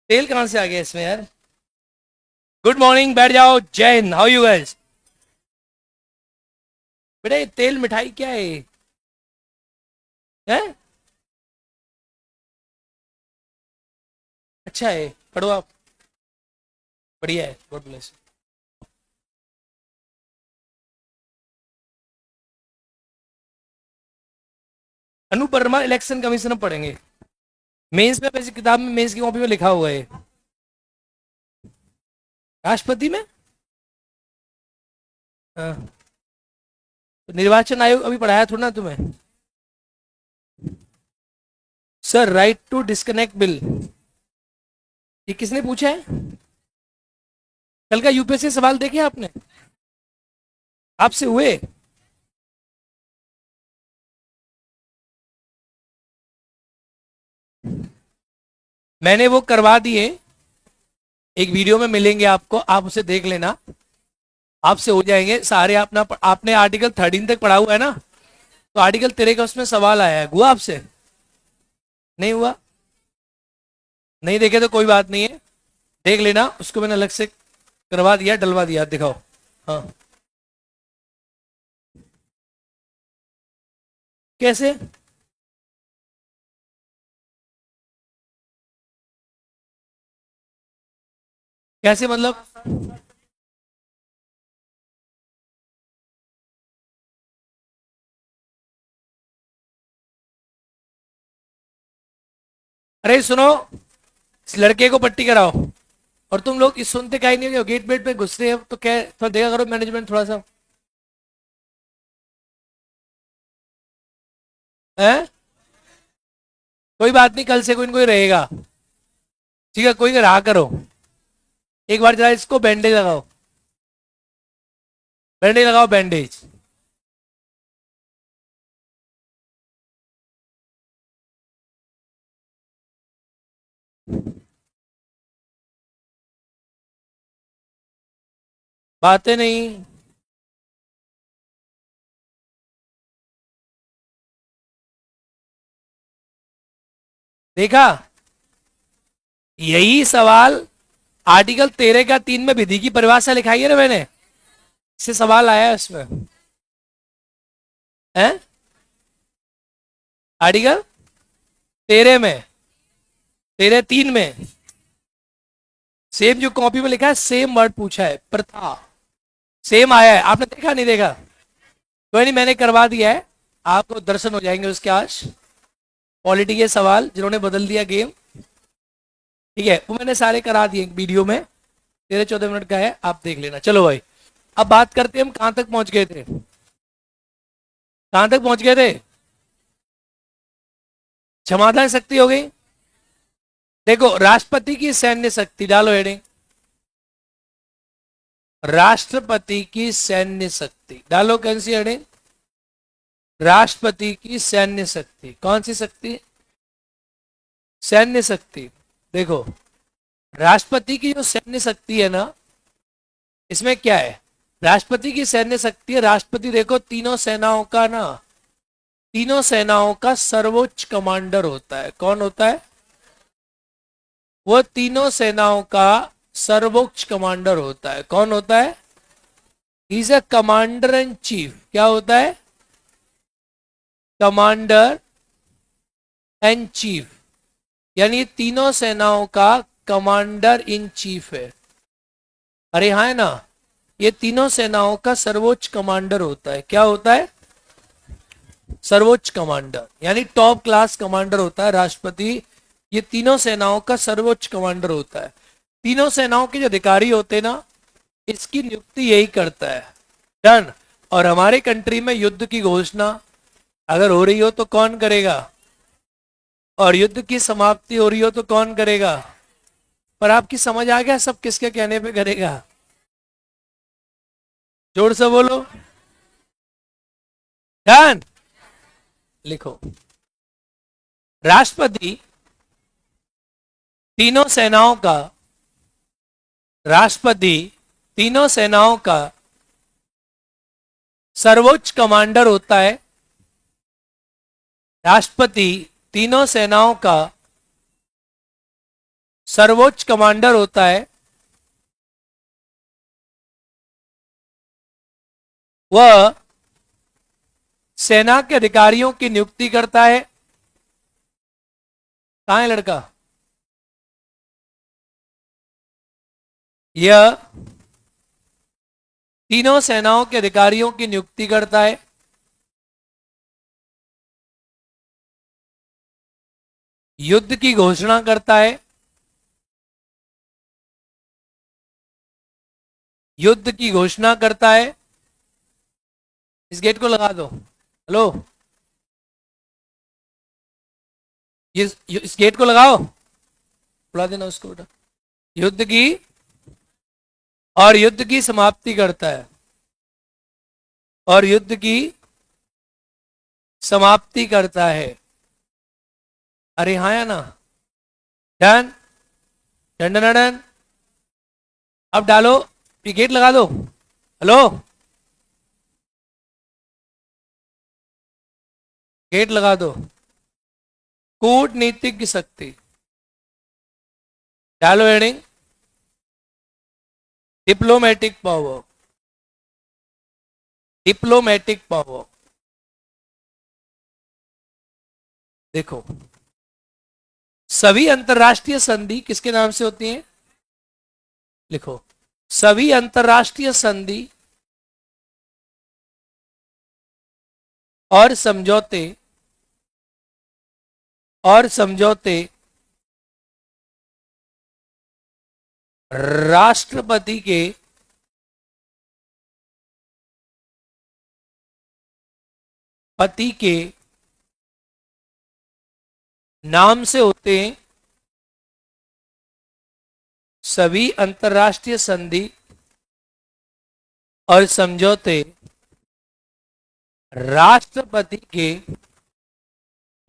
तेल कहां से आ गया इसमें यार। गुड मॉर्निंग, बैठ जाओ। जय हिंद, हाउ यू गाइस। बेटा ये तेल मिठाई क्या है ये? है? अच्छा है, पढ़ो आप। बढ़िया है, God bless. Anoop Verma election commissioner पढ़ेंगे। मेंस में वैसे किताब में, मेंस की कॉपी में लिखा हुआ है। राष्ट्रपति में। हाँ। तो निर्वाचन आयोग अभी पढ़ाया थोड़ा ना तुम्हें। Sir, right to disconnect bill, ये किसने पूछा है? कल का यूपीएससी सवाल देखे आपने? आपसे हुए? मैंने वो करवा दिए। एक वीडियो में मिलेंगे आपको, आप उसे देख लेना। आपसे हो जाएंगे सारे। अपना आपने आर्टिकल 13 तक पढ़ा हुआ है ना? तो आर्टिकल 13 का उसमें सवाल आया है, हुआ आपसे? नहीं हुआ? नहीं देखे तो कोई बात नहीं है, देख लेना। उसको मैंने अलग से करवा दिया, डलवा दिया। दिखाओ। हाँ। कैसे? कैसे मतलब? अरे सुनो, इस लड़के को पट्टी कराओ। और तुम लोग इस सुनते का ही नहीं हो, गेट वेट पे घुस रहे हो तो क्या थोड़ा देखा करो मैनेजमेंट थोड़ा सा। है? कोई बात नहीं, कल से कोई न कोई रहेगा। ठीक है, कोई रहा करो। एक बार जरा इसको बैंडेज लगाओ। बैंडेज लगाओ, बैंडेज। बातें नहीं। देखा? यही सवाल आर्टिकल 13 का 3 में विधि की परिभाषा लिखाई है ना मैंने। इससे सवाल आया है उसमें। है? आर्टिकल 13 में, 13 3 में सेम जो कॉपी में लिखा है, सेम वर्ड पूछा है, प्रथा। सेम आया है, आपने देखा नहीं देखा? कोई नहीं, मैंने करवा दिया है। आपको दर्शन हो जाएंगे उसके आज। पॉलिटी के सवाल जिन्होंने बदल दिया गेम। ठीक है, वो मैंने सारे करा दिए वीडियो में। 13 14 मिनट का है, आप देख लेना। चलो भाई, अब बात करते हैं हम कहां तक पहुंच गए थे। कहां तक पहुंच गए थे? क्षमता शक्ति हो गई। देखो, राष्ट्रपति की सैन्य शक्ति डालो हेडिंग। राष्ट्रपति की सैन्य शक्ति डालो, कौन सी हेडिंग? राष्ट्रपति की सैन्य शक्ति। कौन सी शक्ति? सैन्य शक्ति। देखो, राष्ट्रपति की जो सैन्य शक्ति है ना, इसमें क्या है? राष्ट्रपति की सैन्य शक्ति है, राष्ट्रपति देखो तीनों सेनाओं का ना, तीनों सेनाओं का सर्वोच्च कमांडर होता है। कौन होता है? वो तीनों सेनाओं का सर्वोच्च कमांडर होता है। कौन होता है? Is a commander in chief. क्या होता है? कमांडर एंड चीफ, यानी तीनों सेनाओं का कमांडर इन चीफ है। अरे हाँ, है ना? ये तीनों सेनाओं का सर्वोच्च कमांडर होता है। क्या होता है? सर्वोच्च कमांडर, यानी टॉप क्लास कमांडर होता है राष्ट्रपति। ये तीनों सेनाओं का सर्वोच्च कमांडर होता है। तीनों सेनाओं के जो अधिकारी होते हैं ना, इसकी नियुक्ति यही करता है। डन। और हमारे कंट्री में युद्ध की घोषणा अगर हो रही हो तो कौन करेगा? और युद्ध की समाप्ति हो रही हो तो कौन करेगा? पर आपकी समझ आ गया सब किसके कहने पे करेगा? जोर से बोलो। डन। लिखो, राष्ट्रपति तीनों सेनाओं का, राष्ट्रपति तीनों सेनाओं का सर्वोच्च कमांडर होता है। राष्ट्रपति तीनों सेनाओं का सर्वोच्च कमांडर होता है वह सेना के अधिकारियों की नियुक्ति करता है। कहां है लड़का? यह तीनों सेनाओं के अधिकारियों की नियुक्ति करता है। युद्ध की घोषणा करता है। युद्ध की घोषणा करता है। इस गेट को लगा दो। हेलो, इस गेट को लगाओ, बुला देना उसको बेटा। युद्ध की और युद्ध की समाप्ति करता है। और युद्ध की समाप्ति करता है। अरे हाँ या ना? Done done done done. अब डालो, ये गेट लगा दो। हेलो, गेट लगा दो। कूटनीतिक शक्ति, डालो heading diplomatic power. Diplomatic power देखो, सभी अंतरराष्ट्रीय संधि किसके नाम से होती हैं? लिखो, सभी अंतरराष्ट्रीय संधि और समझौते राष्ट्रपति के पति के नाम से होते हैं। सभी अंतरराष्ट्रीय संधि और समझौते राष्ट्रपति के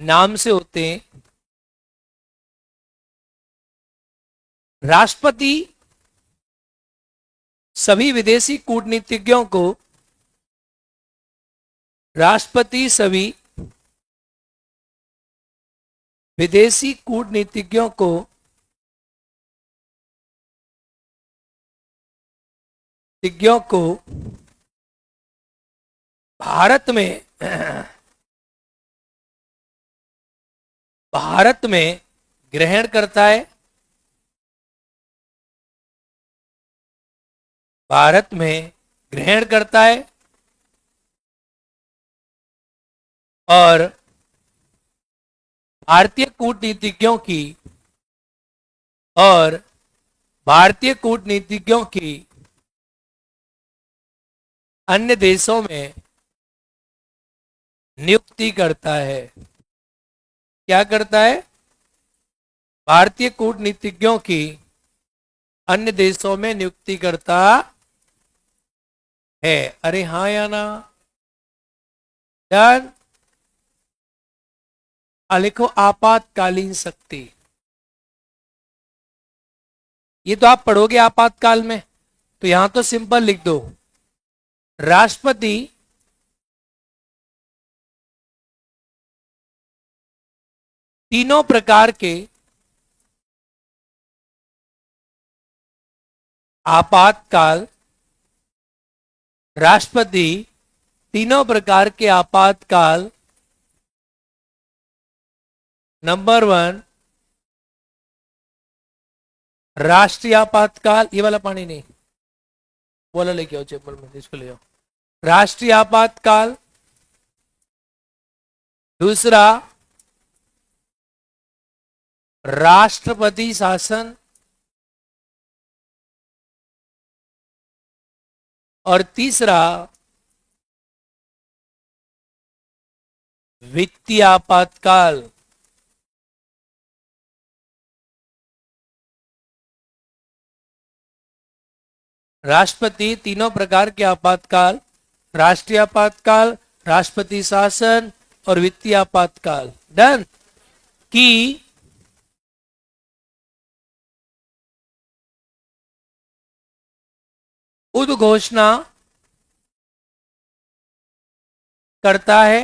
नाम से होते हैं। राष्ट्रपति सभी विदेशी कूटनीतिज्ञों को राष्ट्रपति सभी विदेशी कूटनीतिज्ञों को भारत में ग्रहण करता है। भारत में ग्रहण करता है और भारतीय कूटनीतिज्ञों की अन्य देशों में नियुक्ति करता है। क्या करता है? भारतीय कूटनीतिज्ञों की अन्य देशों में नियुक्ति करता है। अरे हाँ या ना? डन। लिखो आपातकालीन शक्ति। ये तो आप पढ़ोगे आपातकाल में, तो यहां तो सिंपल लिख दो, राष्ट्रपति तीनों प्रकार के आपातकाल राष्ट्रपति तीनों प्रकार के आपातकाल, नंबर 1 राष्ट्रीय आपातकाल, ये वाला पानी नहीं, वो वाला लेके आओ चेपल में, इसको ले आओ। राष्ट्रीय आपातकाल। दूसरा राष्ट्रपति शासन। और तीसरा वित्तीय आपातकाल। राष्ट्रपति तीनों प्रकार के आपातकाल, राष्ट्रीय आपातकाल, राष्ट्रपति शासन और वित्तीय आपातकाल। डन। की उद्घोषणा करता है।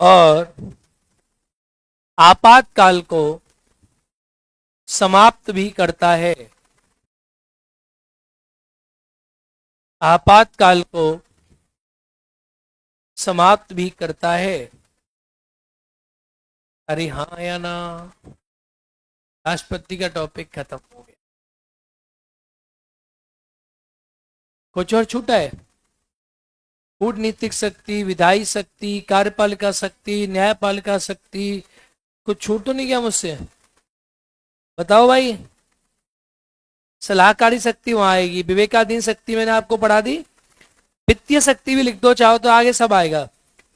और आपातकाल को समाप्त भी करता है। आपातकाल को समाप्त भी करता है। अरे हाँ या ना? राष्ट्रपति का टॉपिक खत्म हो गया। कुछ और छूटा है? कूटनीतिक शक्ति, विधायी शक्ति, कार्यपालिका शक्ति, न्यायपालिका शक्ति, कुछ छूट तो नहीं गया मुझसे? बताओ भाई। सलाहकारी शक्ति वहां आएगी, विवेकाधीन शक्ति मैंने आपको पढ़ा दी। वित्तीय शक्ति भी लिख दो चाहो तो, आगे सब आएगा।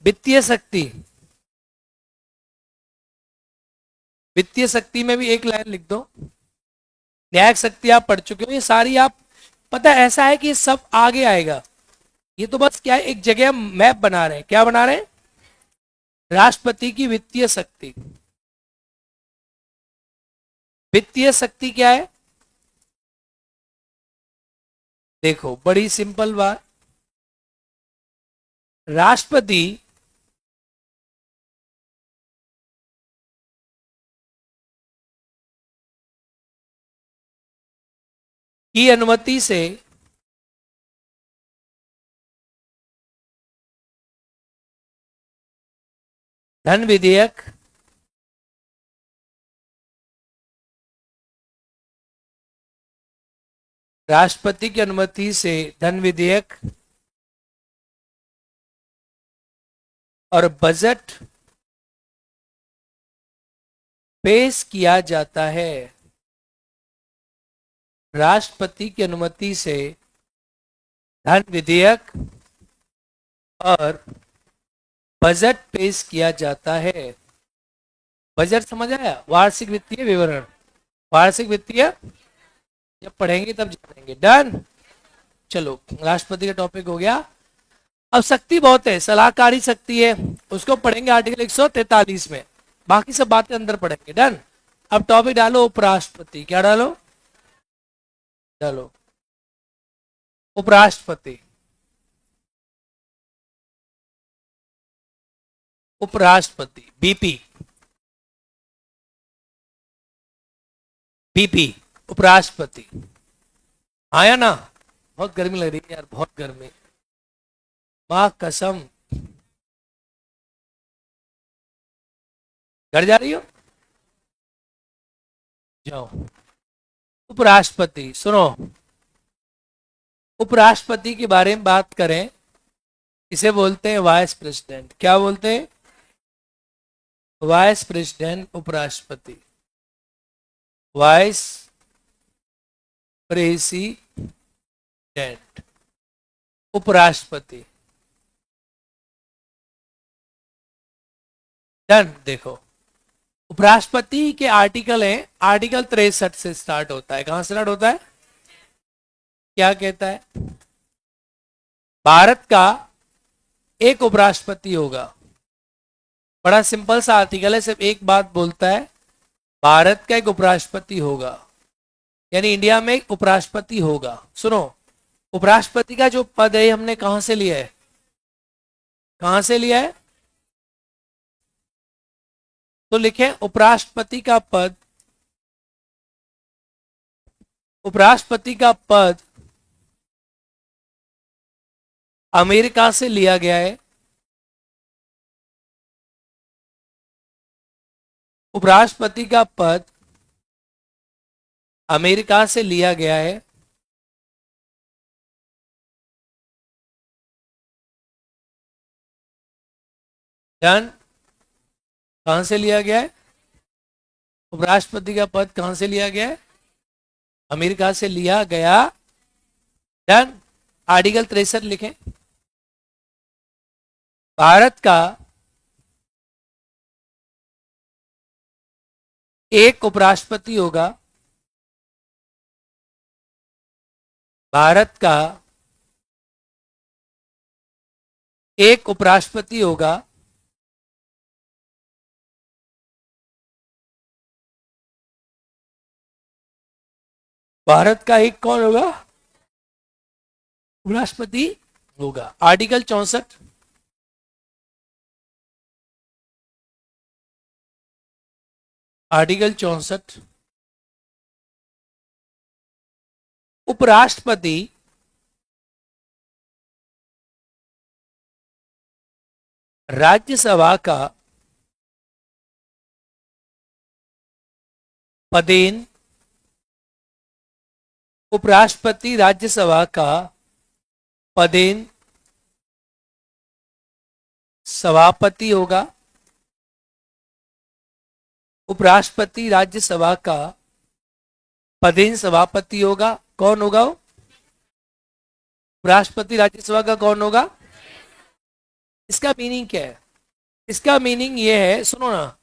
वित्तीय शक्ति, वित्तीय शक्ति में भी एक लाइन लिख दो। न्यायिक शक्ति आप पढ़ चुके हो, ये सारी आप, पता है ऐसा है कि ये सब आगे आएगा। ये तो बस क्या है, एक जगह मैप बना रहे हैं। क्या बना रहे हैं? राष्ट्रपति की वित्तीय शक्ति। वित्तीय शक्ति क्या है? देखो बड़ी सिंपल बात, राष्ट्रपति की अनुमति से धन विधेयक, राष्ट्रपति की अनुमति से धन विधेयक और बजट पेश किया जाता है। राष्ट्रपति की अनुमति से धन विधेयक और बजट पेश किया जाता है। बजट समझ आया? वार्षिक वित्तीय विवरण। वार्षिक वित्तीय जब पढ़ेंगे तब जानेंगे। डन। चलो राष्ट्रपति का टॉपिक हो गया। अब शक्ति बहुत है, सलाहकारी शक्ति है, उसको पढ़ेंगे आर्टिकल 143 में। बाकी सब बातें अंदर पढ़ेंगे। डन। अब टॉपिक डालो उपराष्ट्रपति। क्या डालो? डालो उपराष्ट्रपति। उपराष्ट्रपति, बीपी, बीपी, उपराष्ट्रपति। आया ना? बहुत गर्मी लग रही है यार, बहुत गर्मी, मां कसम। घर जा रही हो? जाओ। उपराष्ट्रपति सुनो, उपराष्ट्रपति के बारे में बात करें, इसे बोलते हैं वाइस प्रेसिडेंट। क्या बोलते हैं? वाइस प्रेसिडेंट उपराष्ट्रपति। वाइस प्रेसिडेंट उपराष्ट्रपति। डन। देखो उपराष्ट्रपति के आर्टिकल हैं, आर्टिकल 63 से स्टार्ट होता है। कहां से स्टार्ट होता है? क्या कहता है? भारत का एक उपराष्ट्रपति होगा। बड़ा सिंपल सा आर्टिकल है, सिर्फ एक बात बोलता है, भारत का एक उपराष्ट्रपति होगा, यानी इंडिया में एक उपराष्ट्रपति होगा। सुनो, उपराष्ट्रपति का जो पद है हमने कहां से लिया है? कहां से लिया है? तो लिखें उपराष्ट्रपति का पद, उपराष्ट्रपति का पद अमेरिका से लिया गया है। उपराष्ट्रपति का पद अमेरिका से लिया गया है। डन। कहां से लिया गया है? उपराष्ट्रपति का पद कहां से लिया गया है? अमेरिका से लिया गया। डन। आर्टिकल 63 लिखें। भारत का एक उपराष्ट्रपति होगा। भारत का एक उपराष्ट्रपति होगा। भारत का एक कौन होगा? उपराष्ट्रपति होगा। आर्टिकल 64 आर्टिकल 64, उपराष्ट्रपति राज्यसभा का पदेन, उपराष्ट्रपति राज्यसभा का पदेन सभापति होगा। उपराष्ट्रपति राज्यसभा का पदेन सभापति होगा। कौन होगा वो? उपराष्ट्रपति राज्यसभा का कौन होगा? इसका मीनिंग क्या है? इसका मीनिंग ये है, सुनो ना,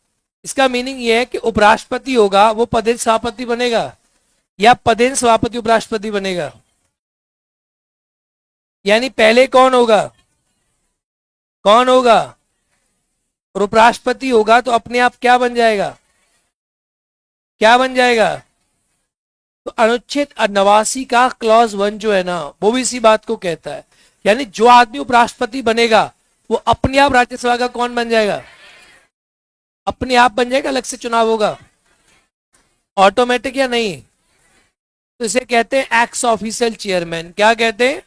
इसका मीनिंग ये है कि उपराष्ट्रपति होगा वो पदेन सभापति बनेगा या पदेन सभापति उपराष्ट्रपति बनेगा? यानी पहले कौन होगा? कौन होगा? और उपराष्ट्रपति होगा तो अपने आप क्या बन जाएगा? क्या बन जाएगा? तो अनुच्छेद 89 का क्लॉज 1 जो है ना, वो भी इसी बात को कहता है। यानी जो आदमी उपराष्ट्रपति बनेगा वो अपने आप राज्यसभा का कौन बन जाएगा? अपने आप बन जाएगा, अलग से चुनाव होगा? ऑटोमेटिक या नहीं? तो इसे कहते हैं एक्स ऑफिशियल चेयरमैन। क्या कहते हैं?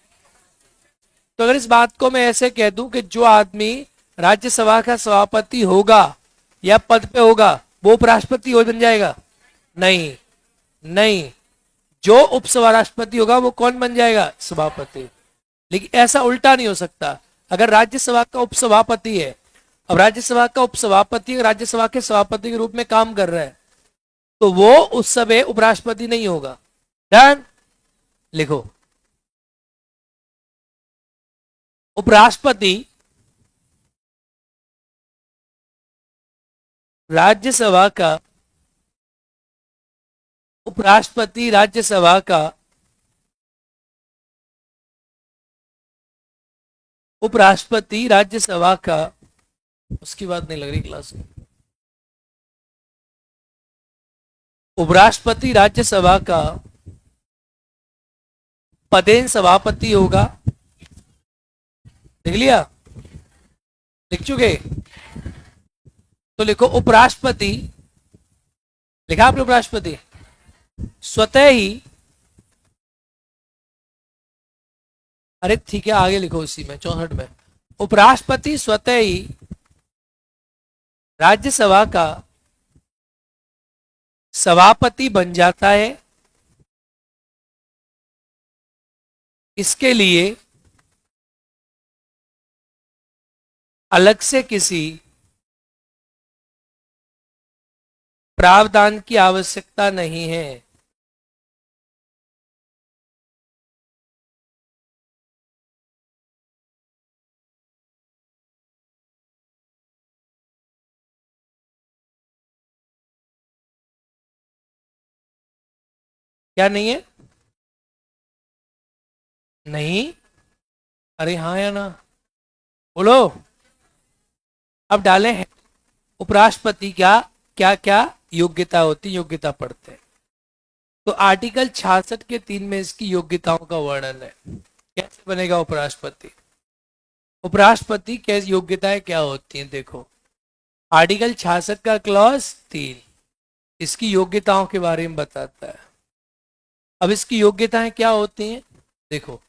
तो अगर इस बात को मैं ऐसे कह दूं कि जो आदमी राज्यसभा का सभापति होगा या पद पे होगा वो उपराष्ट्रपति हो बन जाएगा? नहीं, नहीं, जो उपसभा राष्ट्रपति होगा वो कौन बन जाएगा? सभापति। लेकिन ऐसा उल्टा नहीं हो सकता। अगर राज्यसभा का उपसभापति है, अब राज्यसभा का उपसभापति राज्यसभा के सभापति के रूप में काम कर रहा है, तो वो उस समय उपराष्ट्रपति नहीं होगा। डन? लिखो, उपराष्ट्रपति राज्यसभा का, उपराष्ट्रपति राज्यसभा का, उपराष्ट्रपति राज्यसभा का, उसकी बात नहीं लग रही क्लास में। उपराष्ट्रपति राज्यसभा का पदेन सभापति होगा। लिख लिया? लिख चुके? तो लिखो उपराष्ट्रपति, लिखा आपने उपराष्ट्रपति? स्वतः ही, अरे ठीक है आगे लिखो उसी में 64 में, उपराष्ट्रपति स्वतः ही राज्यसभा का सभापति बन जाता है। इसके लिए अलग से किसी प्रावधान की आवश्यकता नहीं है। क्या नहीं है? नहीं? अरे हाँ या ना? बोलो। अब डाले हैं उपराष्ट्रपति क्या क्या क्या योग्यता होती, योग्यता पढ़ते हैं। तो आर्टिकल 66 के 3 में इसकी योग्यताओं का वर्णन है। कैसे बनेगा उपराष्ट्रपति? उपराष्ट्रपति कैसी योग्यताएं क्या होती हैं? देखो, आर्टिकल 66 का क्लॉज 3 इसकी योग्यताओं के बारे में बताता है। अब इसकी योग्यताएं क्या होती हैं? देखो,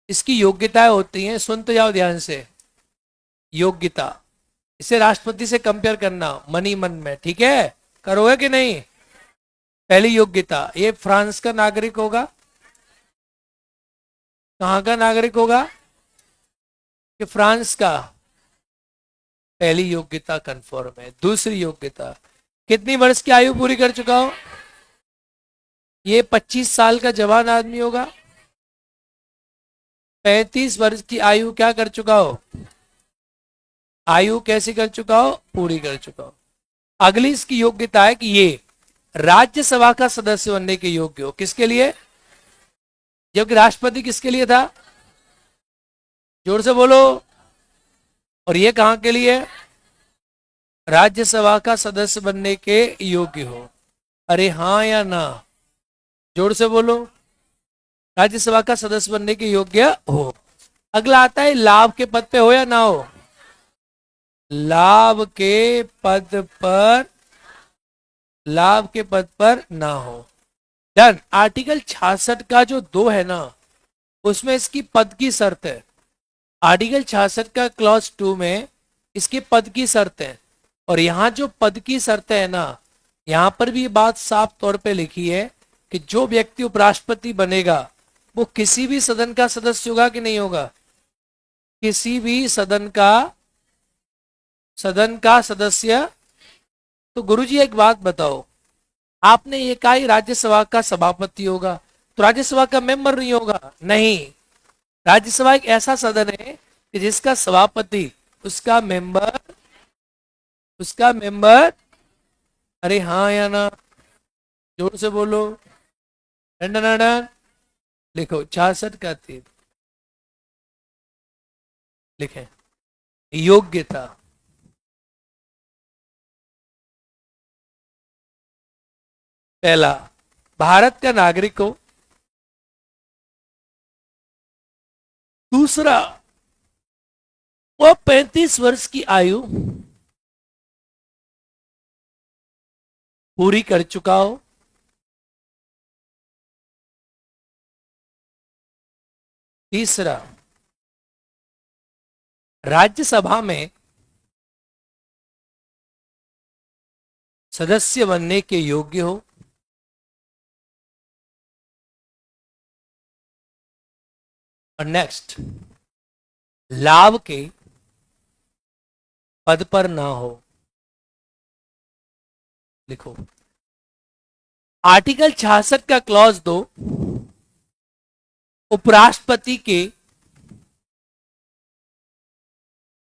इसकी योग्यताएं होती हैं, सुन तो जाओ ध्यान से। योग्यता, इसे राष्ट्रपति से कंपेयर करना मन ही मन में, ठीक है? करोगे कि नहीं? पहली योग्यता, ये फ्रांस का नागरिक होगा। कहां का नागरिक होगा? कि फ्रांस का। पहली योग्यता कंफर्म है। दूसरी योग्यता, कितनी वर्ष की आयु पूरी कर चुका हो? ये 25 साल का जवान आदमी होगा। 35 वर्ष की आयु क्या कर चुका हो? आयु कैसी कर चुका हो? पूरी कर चुका हो। अगली इसकी योग्यता है कि ये राज्यसभा का सदस्य बनने के योग्य हो। किसके लिए? जबकि राष्ट्रपति किसके लिए था? जोर से बोलो। और ये कहां के लिए? राज्यसभा का सदस्य बनने के योग्य हो। अरे हाँ या ना? जोर से बोलो। राज्यसभा का सदस्य बनने के योग्य हो। अगला आता है लाभ के पद पे हो या ना हो? लाभ के पद पर लाभ के पद पर ना हो। डन। आर्टिकल 66 का जो 2 है ना, उसमें इसकी पद की शर्त है। आर्टिकल 66 का क्लॉज 2 में इसके पद की शर्त है, और यहां जो पद की शर्त है ना, यहां पर भी ये बात साफ तौर पे लिखी है कि जो व्यक्ति उपराष्ट्रपति बनेगा वो किसी भी सदन का सदस्य होगा कि नहीं होगा, किसी भी सदन का सदस्य। तो गुरुजी एक बात बताओ, आपने ये कहा ही राज्यसभा का सभापति होगा, तो राज्यसभा का मेंबर नहीं होगा? नहीं, राज्यसभा एक ऐसा सदन है कि जिसका सभापति, उसका मेंबर। अरे हाँ या ना, जोर से बोलो। डन। लिखो 66 का 3, लिखें योग्यता। पहला, भारत का नागरिक हो। दूसरा, वो 35 वर्ष की आयु पूरी कर चुका हो। तीसरा, राज्यसभा में सदस्य बनने के योग्य हो। और नेक्स्ट, लाभ के पद पर ना हो। लिखो आर्टिकल 66 का क्लॉज 2 उपराष्ट्रपति के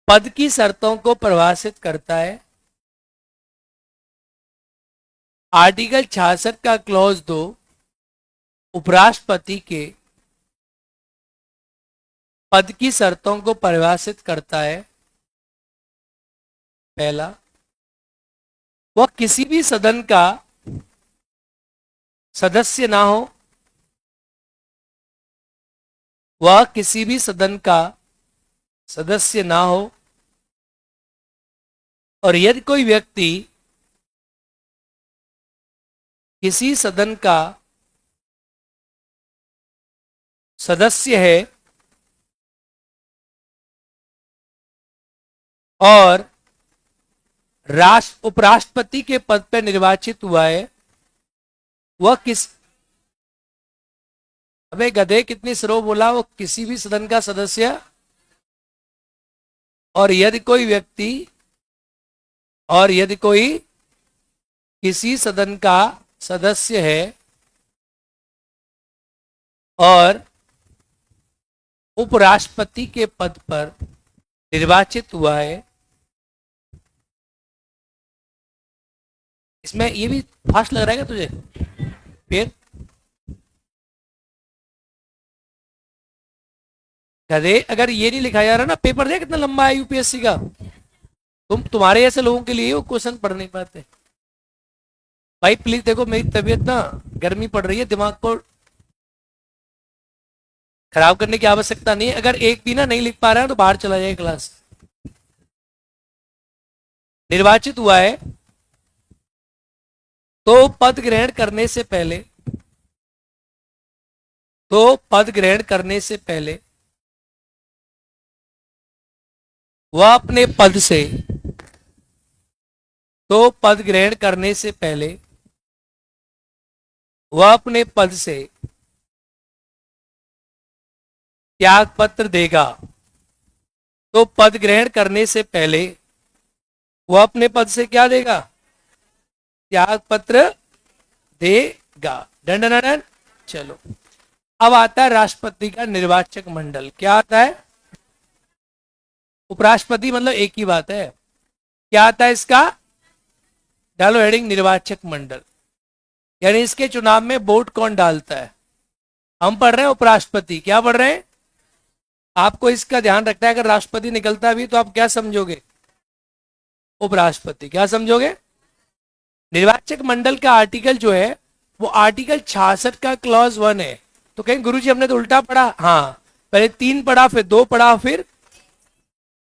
पद की शर्तों को परिभाषित करता है। आर्टिकल 66 का क्लॉज 2 उपराष्ट्रपति के पद की शर्तों को परिभाषित करता है। पहला, वह किसी भी सदन का सदस्य ना हो। वह किसी भी सदन का सदस्य ना हो। और यदि कोई व्यक्ति किसी सदन का सदस्य है और उपराष्ट्रपति के पद पर निर्वाचित हुआ है, वह अबे गधे कितनी स्लो बोला, वो किसी भी सदन का सदस्य। और यदि कोई किसी सदन का सदस्य है और उपराष्ट्रपति के पद पर निर्वाचित हुआ है। इसमें ये भी फास्ट लग रहा है क्या तुझे? फिर गधे, अगर ये नहीं लिखा जा रहा ना, पेपर देख कितना लंबा है यूपीएससी का। तुम्हारे ऐसे लोगों के लिए वो क्वेश्चन पढ़ नहीं पाते। भाई प्लीज देखो, मेरी तबीयत ना गर्मी पड़ रही है, दिमाग को खराब करने की आवश्यकता नहीं है। अगर एक भी ना नहीं लिख पा रहा है तो बाहर चला जाए क्लास। निर्वाचित हुआ है तो पद ग्रहण करने से पहले वह अपने पद से त्याग पत्र देगा। तो पद ग्रहण करने से पहले वह अपने पद से क्या देगा? त्याग पत्र देगा। डन। चलो, अब आता है राष्ट्रपति का निर्वाचक मंडल। क्या आता है? उपराष्ट्रपति मतलब एक ही बात है। क्या आता है इसका? डालो हेडिंग निर्वाचक मंडल। यानी इसके चुनाव में वोट कौन डालता है? हम पढ़ रहे हैं उपराष्ट्रपति। क्या पढ़ रहे हैं? आपको इसका ध्यान रखना है, अगर राष्ट्रपति निकलता भी तो आप क्या समझोगे? उपराष्ट्रपति। क्या समझोगे? निर्वाचक मंडल का आर्टिकल जो है वो आर्टिकल 66 का क्लॉज 1 है। तो कहीं गुरुजी हमने तो उल्टा पढ़ा। हाँ, पहले 3 पढ़ा, फिर 2 पढ़ा, फिर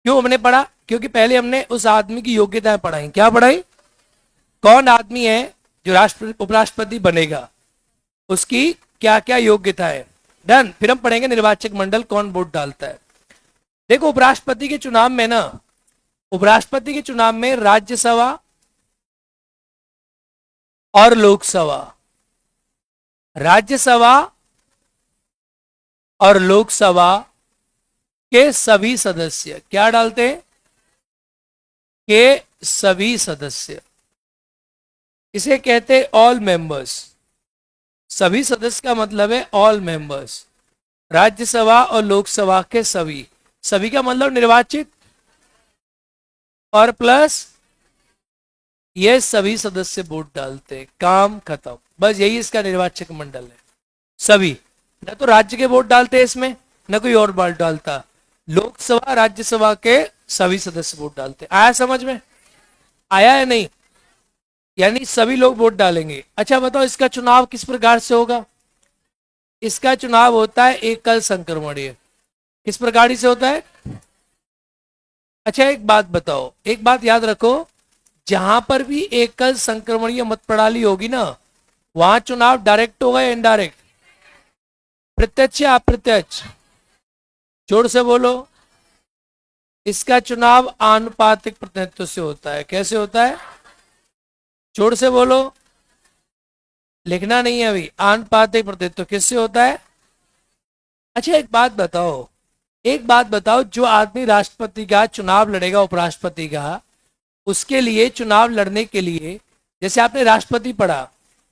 क्यों हमने पढ़ा? क्योंकि पहले हमने उस आदमी की योग्यताएं पढ़ाई। क्या पढ़ाई? कौन आदमी है जो उपराष्ट्रपति बनेगा उसकी क्या क्या योग्यता है। डन। फिर हम पढ़ेंगे निर्वाचक मंडल कौन वोट डालता है। देखो उपराष्ट्रपति के चुनाव में ना, उपराष्ट्रपति के चुनाव में राज्यसभा और लोकसभा, राज्यसभा और लोकसभा के सभी सदस्य क्या डालते हैं, के सभी सदस्य, इसे कहते हैं ऑल मेंबर्स। सभी सदस्य का मतलब है ऑल मेंबर्स। राज्यसभा और लोकसभा के सभी, सभी का मतलब निर्वाचित और प्लस ये सभी सदस्य वोट डालते, काम खत्म। बस यही इसका निर्वाचक मंडल है। सभी, न तो राज्य के वोट डालते हैं इसमें, न कोई और वोट डालता। लोकसभा राज्यसभा के सभी सदस्य वोट डालते। आया समझ में? आया है नहीं? यानी सभी लोग वोट डालेंगे। अच्छा बताओ इसका चुनाव किस प्रकार से होगा? इसका चुनाव होता है एकल संक्रमणीय। किस प्रकार से होता है? अच्छा एक बात बताओ, एक बात याद रखो, जहां पर भी एकल संक्रमणीय मत प्रणाली होगी ना, वहां चुनाव डायरेक्ट होगा या इनडायरेक्ट? प्रत्यक्ष या अप्रत्यक्ष? जोर से बोलो। इसका चुनाव आनुपातिक प्रतिनिधित्व से होता है। कैसे होता है? जोर से बोलो। लिखना नहीं है अभी। आनुपातिक प्रतिनिधित्व किससे होता है? अच्छा एक बात बताओ, एक बात बताओ, जो आदमी राष्ट्रपति का चुनाव लड़ेगा, उपराष्ट्रपति का, उसके लिए चुनाव लड़ने के लिए, जैसे आपने राष्ट्रपति पढ़ा,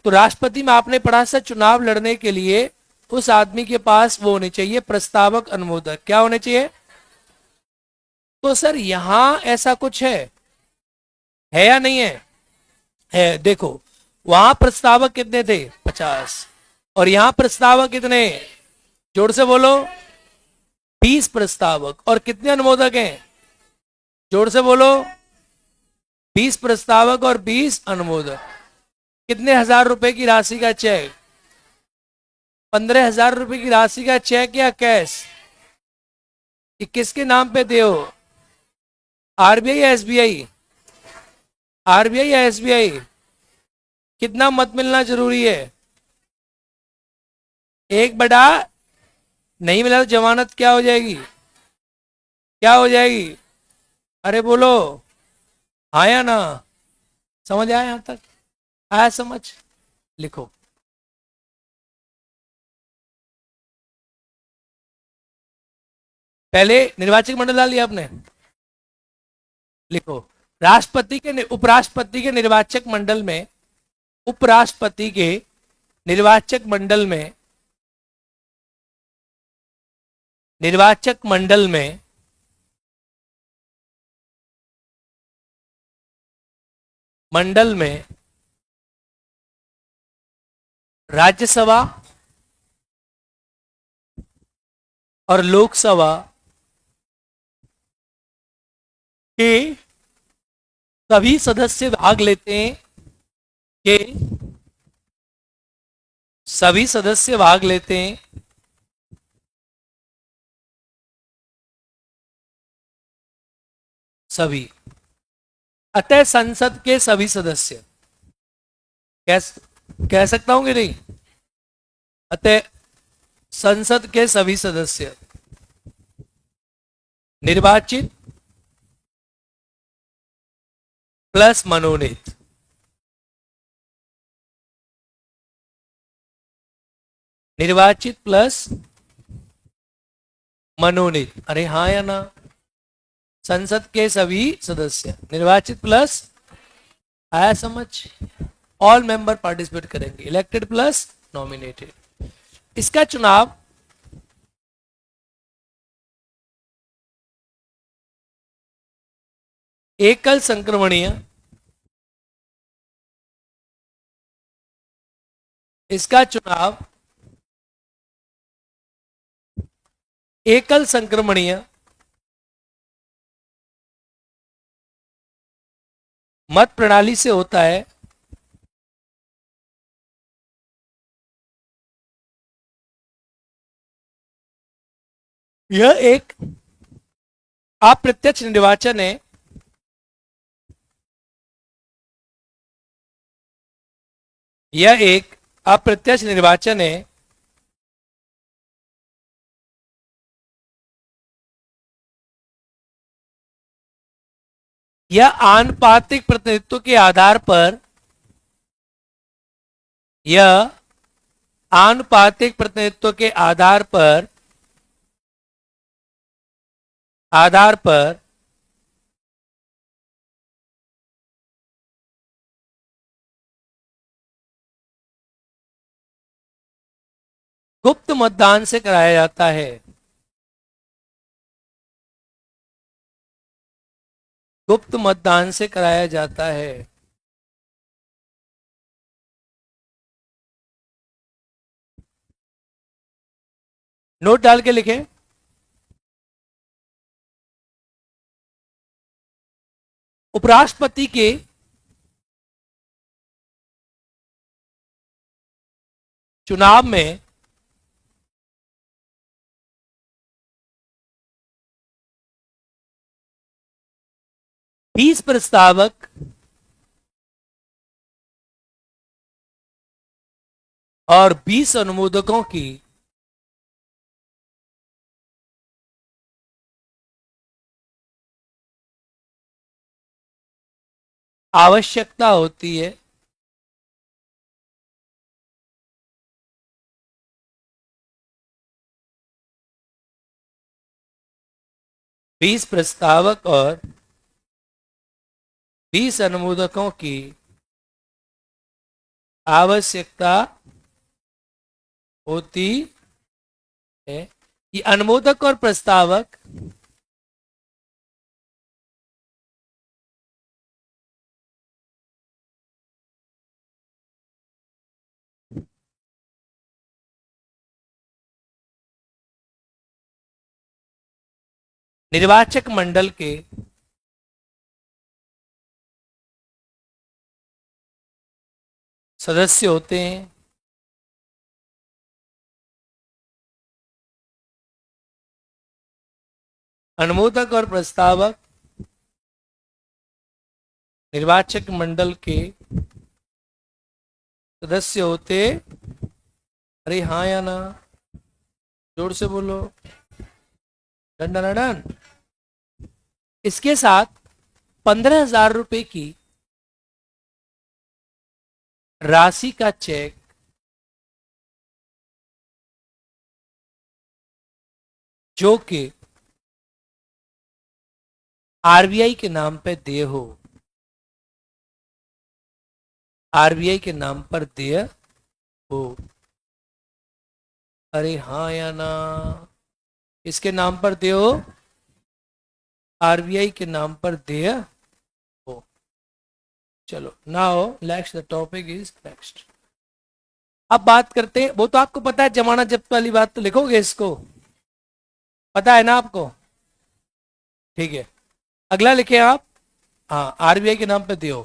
तो राष्ट्रपति में आपने पढ़ा सर चुनाव लड़ने के लिए उस आदमी के पास वो होने चाहिए प्रस्तावक अनुमोदक। क्या होने चाहिए? तो सर यहां ऐसा कुछ है या नहीं है? है। देखो वहां प्रस्तावक कितने थे? 50। और यहां प्रस्तावक कितने? जोर से बोलो। 20 प्रस्तावक। और कितने अनुमोदक हैं? जोर से बोलो। 20 प्रस्तावक और 20 अनुमोदक। कितने हजार रुपए की राशि का चेक? 15,000 रुपए की राशि का चेक या कैश? ये किसके नाम पे दे हो? आरबीआई या एसबीआई? आरबीआई या एसबीआई? कितना मत मिलना जरूरी है? 1/, नहीं मिला तो जमानत क्या हो जाएगी? क्या हो जाएगी? अरे बोलो। हाँ या ना? समझ आया? यहां तक आया समझ? लिखो। पहले निर्वाचक मंडल डाल लिया आपने? लिखो। राष्ट्रपति के उपराष्ट्रपति के निर्वाचक मंडल में, उपराष्ट्रपति के निर्वाचक मंडल में, निर्वाचक मंडल में मंडल में राज्यसभा और लोकसभा के सभी सदस्य भाग लेते हैं, के सभी सदस्य भाग लेते हैं, सभी। अतः संसद के सभी सदस्य, कह सकता हूं कि नहीं? अतः संसद के सभी सदस्य निर्वाचित प्लस मनोनीत, निर्वाचित प्लस मनोनीत। अरे हाँ या ना? संसद के सभी सदस्य निर्वाचित प्लस, आया समझ? ऑल मेंबर पार्टिसिपेट करेंगे। Elected plus nominated. इसका चुनाव एकल संक्रमणीय, इसका चुनाव एकल संक्रमणीय मत प्रणाली से होता है। यह एक अप्रत्यक्ष निर्वाचन है। यह एक अप्रत्यक्ष निर्वाचन है यह आनुपातिक प्रतिनिधित्व के आधार पर यह आनुपातिक प्रतिनिधित्व के आधार पर गुप्त मतदान से कराया जाता है। गुप्त मतदान से कराया जाता है। नोट डाल के लिखें। उपराष्ट्रपति के चुनाव में बीस प्रस्तावक और 20 अनुमोदकों की आवश्यकता होती है। बीस प्रस्तावक और 20 अनुमोदकों की आवश्यकता होती है। ये अनुमोदक और प्रस्तावक निर्वाचक मंडल के सदस्य होते हैं। अनुमोदक और प्रस्तावक निर्वाचक मंडल के सदस्य होते। अरे हाँ या ना, जोर से बोलो। Done done done. इसके साथ 15,000 रुपए की राशि का चेक जो कि आरबीआई के नाम पे देय हो, आरबीआई के नाम पर देय हो। अरे हाँ या ना, इसके नाम पर देय हो, आरबीआई के नाम पर देय हो। चलो now next the topic is next. अब बात करते हैं, वो तो आपको पता है जमानत जब्त वाली बात, तो लिखोगे इसको, पता है ना आपको? ठीक है, अगला लिखे आप। हाँ, आरबीआई के नाम पे दियो।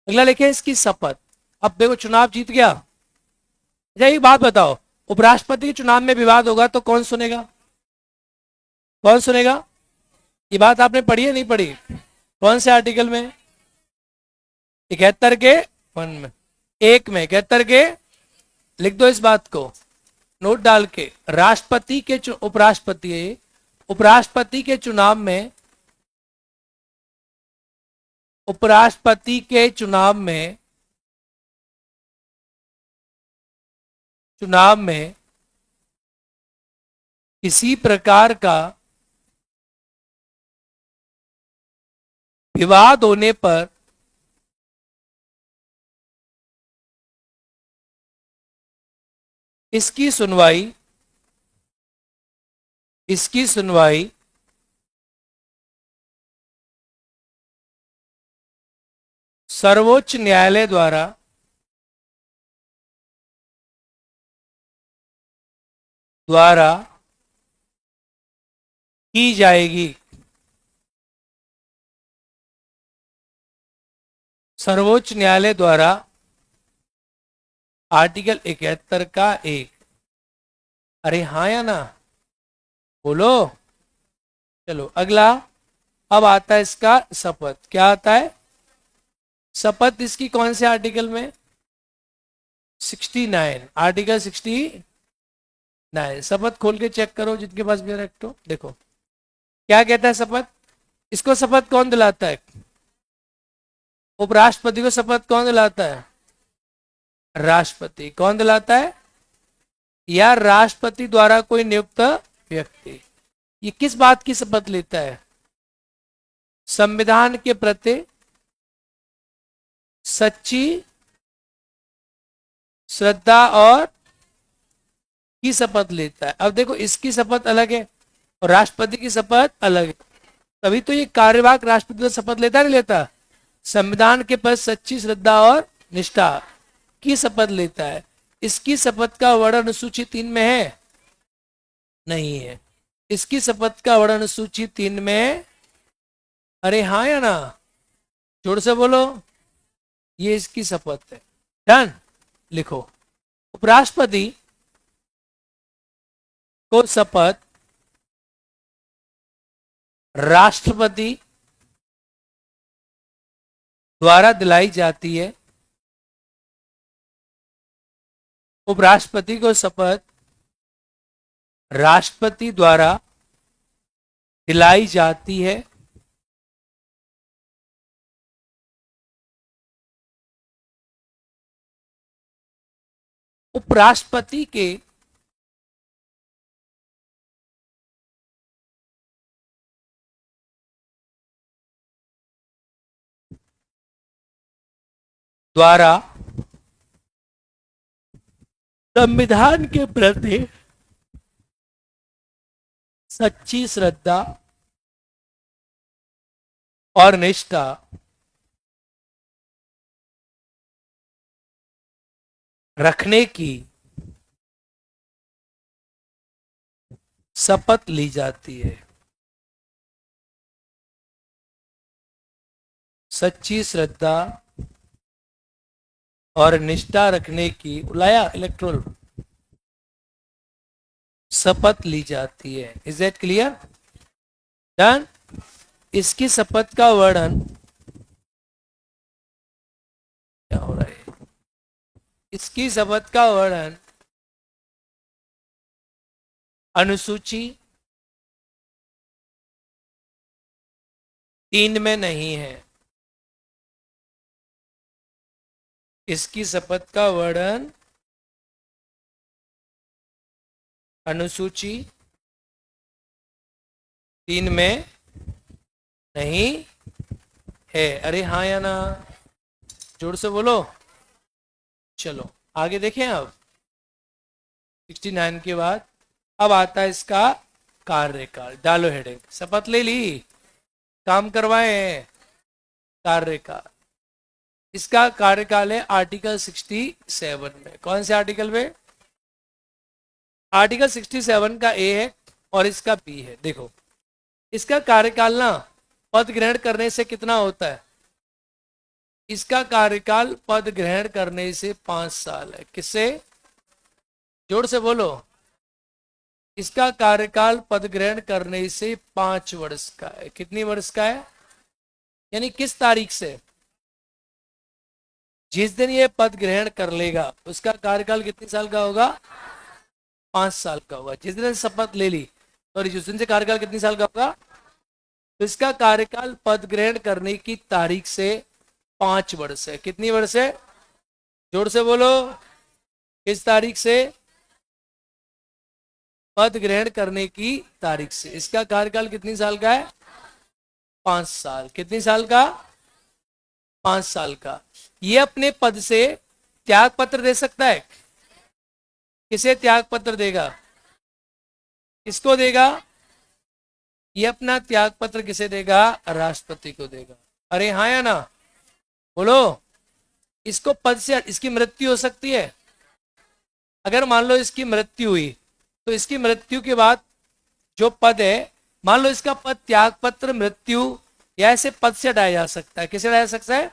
अगला लिखे इसकी शपथ। अब देखो चुनाव जीत गया। अच्छा एक बात बताओ, उपराष्ट्रपति के चुनाव में विवाद होगा तो कौन सुनेगा? कौन सुनेगा? ये बात आपने पढ़ी है नहीं पढ़ी? कौन से आर्टिकल में? 71 के 1 में, 1 में 71 के। लिख दो इस बात को नोट डाल के। राष्ट्रपति के उपराष्ट्रपति के चुनाव में, उपराष्ट्रपति के चुनाव में किसी प्रकार का विवाद होने पर इसकी सुनवाई सर्वोच्च न्यायालय द्वारा की जाएगी। सर्वोच्च न्यायालय द्वारा आर्टिकल 71 का 1। अरे हाँ या ना, बोलो। चलो अगला, अब आता है इसका शपथ। क्या आता है? शपथ इसकी कौन से आर्टिकल में? 69, आर्टिकल 69। शपथ खोल के चेक करो जिनके पास भी एक्ट हो। देखो क्या कहता है शपथ। इसको शपथ कौन दिलाता है? उपराष्ट्रपति को शपथ कौन दिलाता है? राष्ट्रपति। कौन दिलाता है? या राष्ट्रपति द्वारा कोई नियुक्त व्यक्ति। ये किस बात की शपथ लेता है? संविधान के प्रति सच्ची श्रद्धा और की शपथ लेता है। अब देखो इसकी शपथ अलग है और राष्ट्रपति की शपथ अलग है, तभी तो ये कार्यवाहक राष्ट्रपति तो शपथ लेता नहीं लेता? संविधान के प्रति सच्ची श्रद्धा और निष्ठा की शपथ लेता है। इसकी शपथ का वर्णन अनुसूची 3 में है? नहीं है। इसकी शपथ का वर्णन अनुसूची 3 में? अरे हाँ या ना? जोर से बोलो। ये इसकी शपथ है। डन। लिखो, उपराष्ट्रपति को शपथ राष्ट्रपति द्वारा दिलाई जाती है। उपराष्ट्रपति को शपथ राष्ट्रपति द्वारा दिलाई जाती है। उपराष्ट्रपति के द्वारा संविधान के प्रति सच्ची श्रद्धा और निष्ठा रखने की शपथ ली जाती है। सच्ची श्रद्धा और निष्ठा रखने की लाया इलेक्ट्रोल शपथ ली जाती है। Is that clear? डन। इसकी शपथ का वर्णन क्या हो रहा है? इसकी शपथ का वर्णन अनुसूची 3 में नहीं है। इसकी शपथ का वर्णन अनुसूची 3 में नहीं है। अरे हाँ या ना? जोर से बोलो। चलो आगे देखें। अब 69 के बाद अब आता है इसका कार्यकाल। डालो हेडिंग। शपथ ले ली, काम करवाए, कार्यकाल। इसका कार्यकाल है आर्टिकल 67 में। कौन से आर्टिकल में? आर्टिकल 67 का ए है और इसका बी है। देखो इसका कार्यकाल ना पद ग्रहण करने से कितना होता है? इसका कार्यकाल पद ग्रहण करने से 5 साल है। किससे? जोर से बोलो। इसका कार्यकाल पद ग्रहण करने से 5 वर्ष का है। कितनी वर्ष का है? यानी किस तारीख से? जिस दिन ये पद ग्रहण कर लेगा उसका कार्यकाल कितने साल का होगा? 5 साल का होगा। जिस दिन शपथ ले ली और जिस दिन से कार्यकाल कितने साल का होगा? तो इसका कार्यकाल पद ग्रहण करने की तारीख से 5 वर्ष है। कितनी वर्ष है? जोर से बोलो। किस तारीख से? पद ग्रहण करने की तारीख से। इसका कार्यकाल कितनी साल का है? 5 साल। कितनी साल का? 5 साल का। ये अपने पद से त्याग पत्र दे सकता है। किसे त्याग पत्र देगा? किसको देगा? ये अपना त्याग पत्र किसे देगा? राष्ट्रपति को देगा। अरे हाँ या ना? बोलो। इसको पद से इसकी मृत्यु हो सकती है। अगर मान लो इसकी मृत्यु हुई तो इसकी मृत्यु के बाद जो पद है, मान लो इसका पद त्याग पत्र, मृत्यु या ऐसे पद से हटाया जा सकता है। किसे हटाया जा सकता है?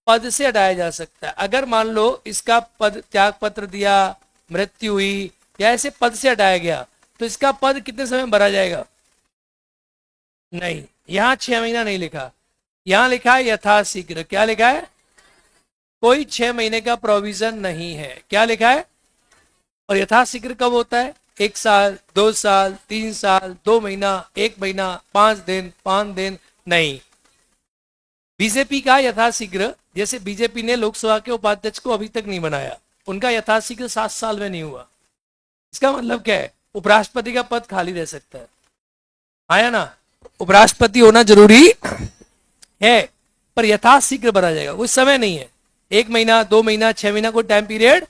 पद से हटाया जा सकता है। अगर मान लो इसका पद त्याग पत्र दिया, मृत्यु हुई या ऐसे पद से हटाया गया तो इसका पद कितने समय में भरा जाएगा? नहीं, यहां 6 महीना नहीं लिखा, यहां लिखा है यथाशीघ्र। क्या लिखा है? कोई 6 महीने का प्रोविजन नहीं है। क्या लिखा है? और यथाशीघ्र कब होता है? 1 साल, 2 साल, 3 साल, 2 महीना, 1 महीना, 5 दिन, 5 दिन नहीं। बीजेपी का यथाशीघ्र, जैसे बीजेपी ने लोकसभा के उपाध्यक्ष को अभी तक नहीं बनाया, उनका यथाशीघ्र 7 साल में नहीं हुआ। इसका मतलब क्या है? उपराष्ट्रपति का पद खाली रह सकता है। आया ना? उपराष्ट्रपति होना जरूरी है, पर यथाशीघ्र बना जाएगा, कोई समय नहीं है। 1 महीना, 2 महीना, 6 महीना कोई टाइम पीरियड।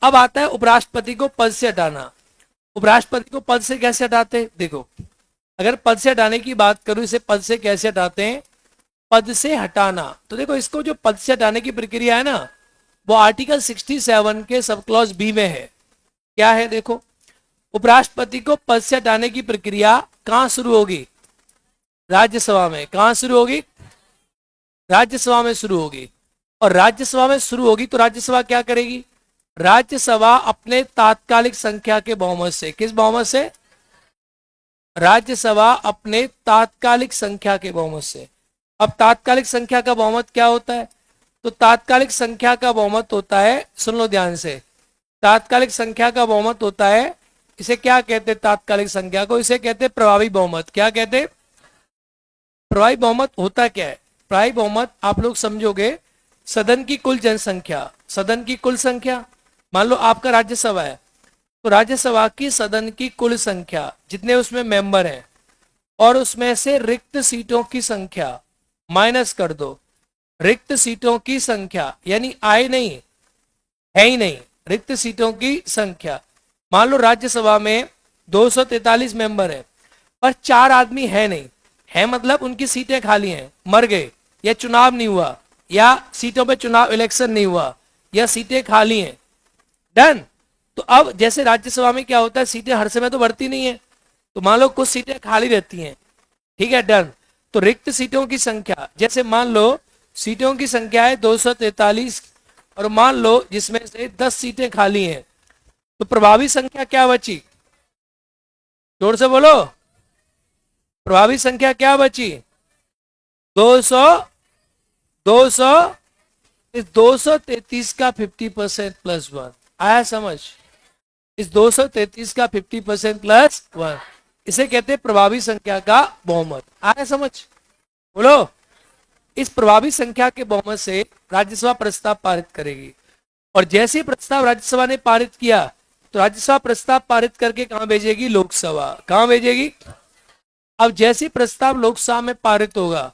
अब आता है उपराष्ट्रपति को पद से हटाना। उपराष्ट्रपति को पद से कैसे हटाते? देखो, अगर पद से हटाने की बात करूं, इसे पद से कैसे हटाते हैं? पद से हटाना, तो देखो इसको जो पद से हटाने की प्रक्रिया है ना, वो आर्टिकल 67 के सब क्लॉज बी में है। क्या है? देखो, उपराष्ट्रपति को पद से हटाने की प्रक्रिया कहां शुरू होगी? राज्यसभा में। कहां शुरू होगी? राज्यसभा में शुरू होगी। और राज्यसभा में शुरू होगी तो राज्यसभा क्या करेगी? राज्यसभा अपने तात्कालिक संख्या के बहुमत से, किस बहुमत से? राज्यसभा अपने तात्कालिक संख्या के बहुमत से। अब तात्कालिक संख्या का बहुमत क्या होता है? तो तात्कालिक संख्या का बहुमत होता है, सुन लो ध्यान से, तात्कालिक संख्या का बहुमत होता है, इसे क्या कहते हैं? तात्कालिक संख्या को इसे कहते हैं प्रभावी बहुमत। क्या कहते हैं? प्रभावी बहुमत होता क्या है? प्रभावी बहुमत आप लोग समझोगे, सदन की कुल जनसंख्या, सदन की कुल संख्या, मान लो आपका राज्यसभा है, तो राज्यसभा की सदन की कुल संख्या, जितने उसमें मेंबर हैं, और उसमें से रिक्त सीटों की संख्या माइनस कर दो। रिक्त सीटों की संख्या यानी आए नहीं, है ही नहीं, रिक्त सीटों की संख्या। मान लो राज्यसभा में 243 मेंबर है, पर 4 आदमी है नहीं, है मतलब उनकी सीटें खाली हैं, मर गए, या चुनाव नहीं हुआ, या सीटों पे चुनाव इलेक्शन नहीं हुआ, या सीटें खाली हैं। डन। तो अब जैसे राज्यसभा में क्या होता है, सीटें हर समय तो बढ़ती नहीं है, तो मान लो कुछ सीटें खाली रहती हैं, ठीक है, डन। तो रिक्त सीटों की संख्या, जैसे मान लो सीटों की संख्या है 243, और मान लो जिसमें से 10 सीटें खाली हैं, तो प्रभावी संख्या क्या बची? जोर से बोलो, प्रभावी संख्या क्या बची? 200। 200, इस 233 का 50% प्लस 1 आया समझ? इस 233 का 50% प्लस 1, इसे कहते हैं प्रभावी संख्या का बहुमत। आया समझ? बोलो। इस प्रभावी संख्या के बहुमत से राज्यसभा प्रस्ताव पारित करेगी, और जैसे प्रस्ताव राज्यसभा ने पारित किया, तो राज्यसभा प्रस्ताव पारित करके कहां भेजेगी? लोकसभा। कहां भेजेगी? अब जैसे प्रस्ताव लोकसभा में पारित होगा,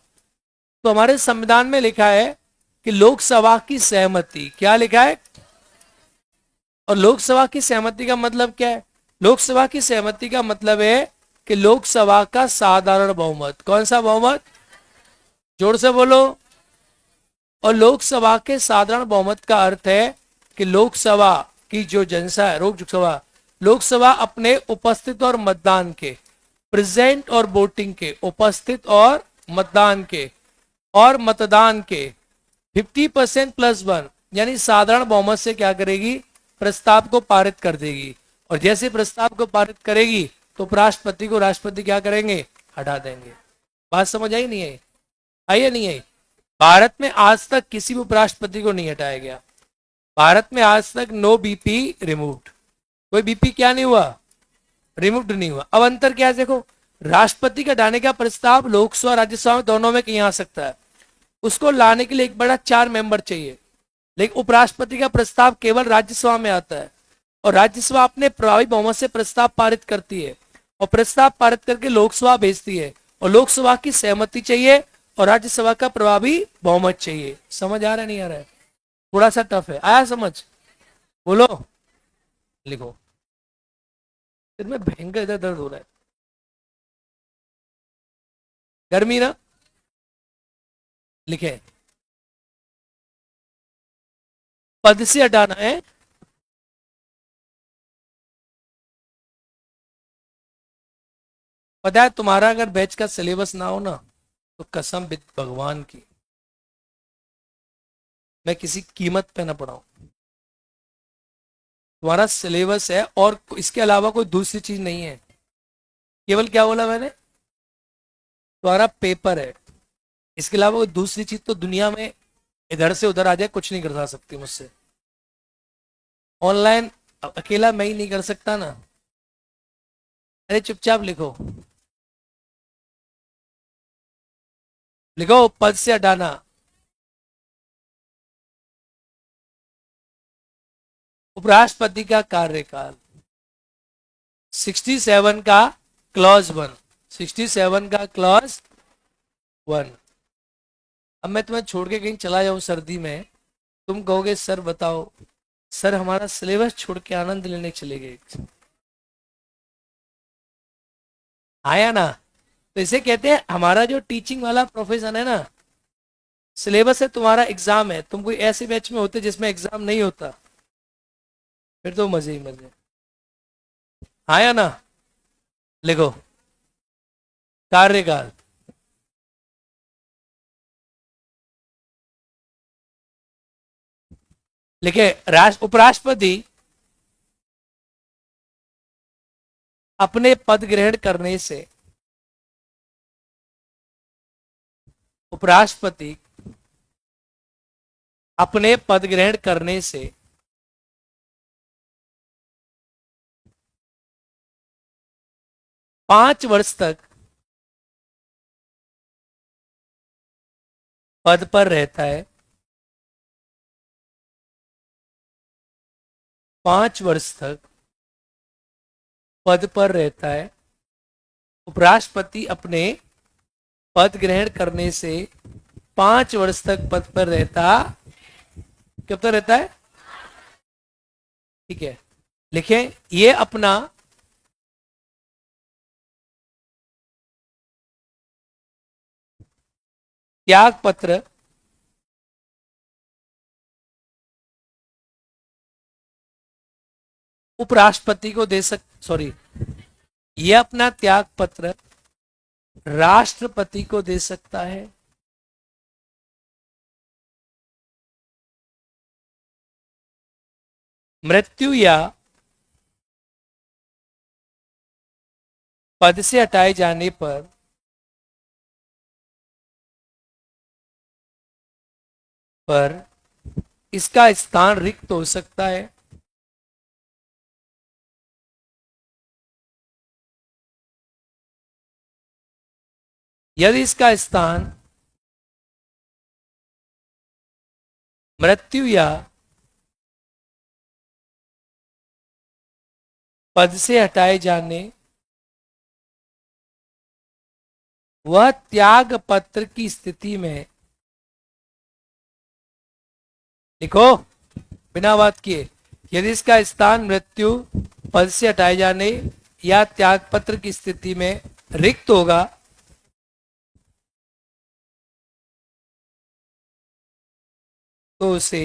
तो हमारे संविधान में लिखा है कि लोकसभा की सहमति, क्या लिखा है? और लोकसभा की सहमति का मतलब क्या है? लोकसभा की सहमति का मतलब है कि लोकसभा का साधारण बहुमत। कौन सा बहुमत? जोर से बोलो। और लोकसभा के साधारण बहुमत का अर्थ है कि लोकसभा की जो जनता है, लोकसभा अपने उपस्थित और मतदान के, प्रेजेंट और वोटिंग के, उपस्थित और मतदान के, और मतदान के 50% प्लस 1 यानी साधारण बहुमत से क्या करेगी? प्रस्ताव को पारित कर देगी। और जैसे प्रस्ताव को पारित करेगी, तो उपराष्ट्रपति को राष्ट्रपति क्या करेंगे? हटा देंगे। बात समझ आई? नहीं आई? आई या नहीं आई? भारत में आज तक किसी भी उपराष्ट्रपति को नहीं हटाया गया। भारत में आज तक नो बीपी रिमूव्ड, कोई बीपी क्या नहीं हुआ? रिमूव्ड नहीं हुआ। अब अंतर क्या है? देखो, राष्ट्रपति का हटाने का प्रस्ताव लोकसभा राज्यसभा में दोनों में कहीं आ सकता है, उसको लाने के लिए एक बड़ा 4 मेंबर चाहिए, लेकिन उपराष्ट्रपति का प्रस्ताव केवल राज्यसभा में आता है, और राज्यसभा अपने प्रभावी बहुमत से प्रस्ताव पारित करती है, और प्रस्ताव पारित करके लोकसभा भेजती है, और लोकसभा की सहमति चाहिए, और राज्यसभा का प्रभावी बहुमत चाहिए। समझ आ रहा है नहीं आ रहा है? थोड़ा सा टफ है। आया समझ? बोलो, लिखो। सिर में भयंकर इधर दर्द हो रहा है, गर्मी ना। लिखे, पद से हटाना है, पता है तुम्हारा अगर बैच का सिलेबस ना हो ना, तो कसम भगवान की मैं किसी कीमत पे ना पढ़ाऊं। तुम्हारा सिलेबस है और इसके अलावा कोई दूसरी चीज नहीं है। केवल क्या बोला मैंने? तुम्हारा पेपर है, इसके अलावा कोई दूसरी चीज तो दुनिया में इधर से उधर आ जाए, कुछ नहीं कर सकती मुझसे। ऑनलाइन अकेला मैं ही नहीं कर सकता ना। अरे चुपचाप लिखो, लिखो पद से हटाना। उपराष्ट्रपति का कार्यकाल 67 का क्लॉज 1, 67 का क्लॉज 1। अब मैं तुम्हें छोड़ के कहीं चला जाऊं सर्दी में, तुम कहोगे सर बताओ, सर हमारा सिलेबस छोड़ के आनंद लेने चले गए। आया ना? तो इसे कहते हैं, हमारा जो टीचिंग वाला प्रोफेशन है ना, सिलेबस है तुम्हारा, एग्जाम है। तुम कोई ऐसे बैच में होते जिसमें एग्जाम नहीं होता, फिर तो मजे ही मजे। आया ना? लिखो कार्यकाल। लिखे राष्ट्र उपराष्ट्रपति अपने पद ग्रहण करने से, उपराष्ट्रपति अपने पद ग्रहण करने से 5 वर्ष तक पद पर रहता है। 5 वर्ष तक पद पर रहता है। उपराष्ट्रपति अपने पद ग्रहण करने से 5 वर्ष तक पद पर रहता, कब तक रहता है? ठीक है, लिखें ये अपना त्याग पत्र उपराष्ट्रपति को दे सॉरी, ये अपना त्याग पत्र राष्ट्रपति को दे सकता है। मृत्यु या पद से हटाए जाने पर इसका स्थान रिक्त हो सकता है। यदि इसका स्थान मृत्यु या पद से हटाए जाने वह त्याग पत्र की स्थिति में, लिखो बिना बात किए, यदि इसका स्थान मृत्यु, पद से हटाए जाने या त्याग पत्र की स्थिति में रिक्त होगा, तो उसे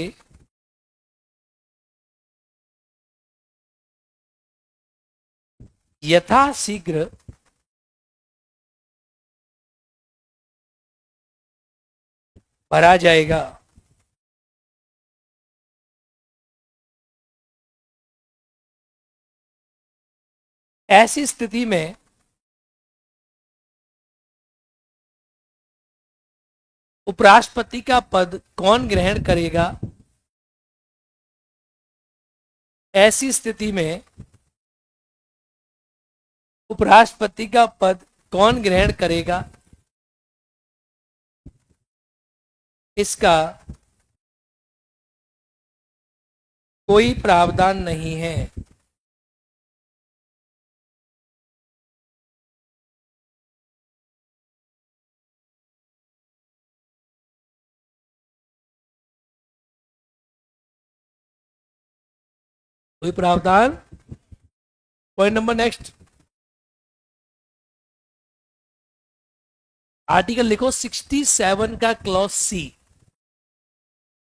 यथाशीघ्र भरा जाएगा। ऐसी स्थिति में उपराष्ट्रपति का पद कौन ग्रहण करेगा? ऐसी स्थिति में उपराष्ट्रपति का पद कौन ग्रहण करेगा, इसका कोई प्रावधान नहीं है। कोई प्रावधान। पॉइंट नंबर नेक्स्ट, आर्टिकल लिखो 67 का क्लॉज सी।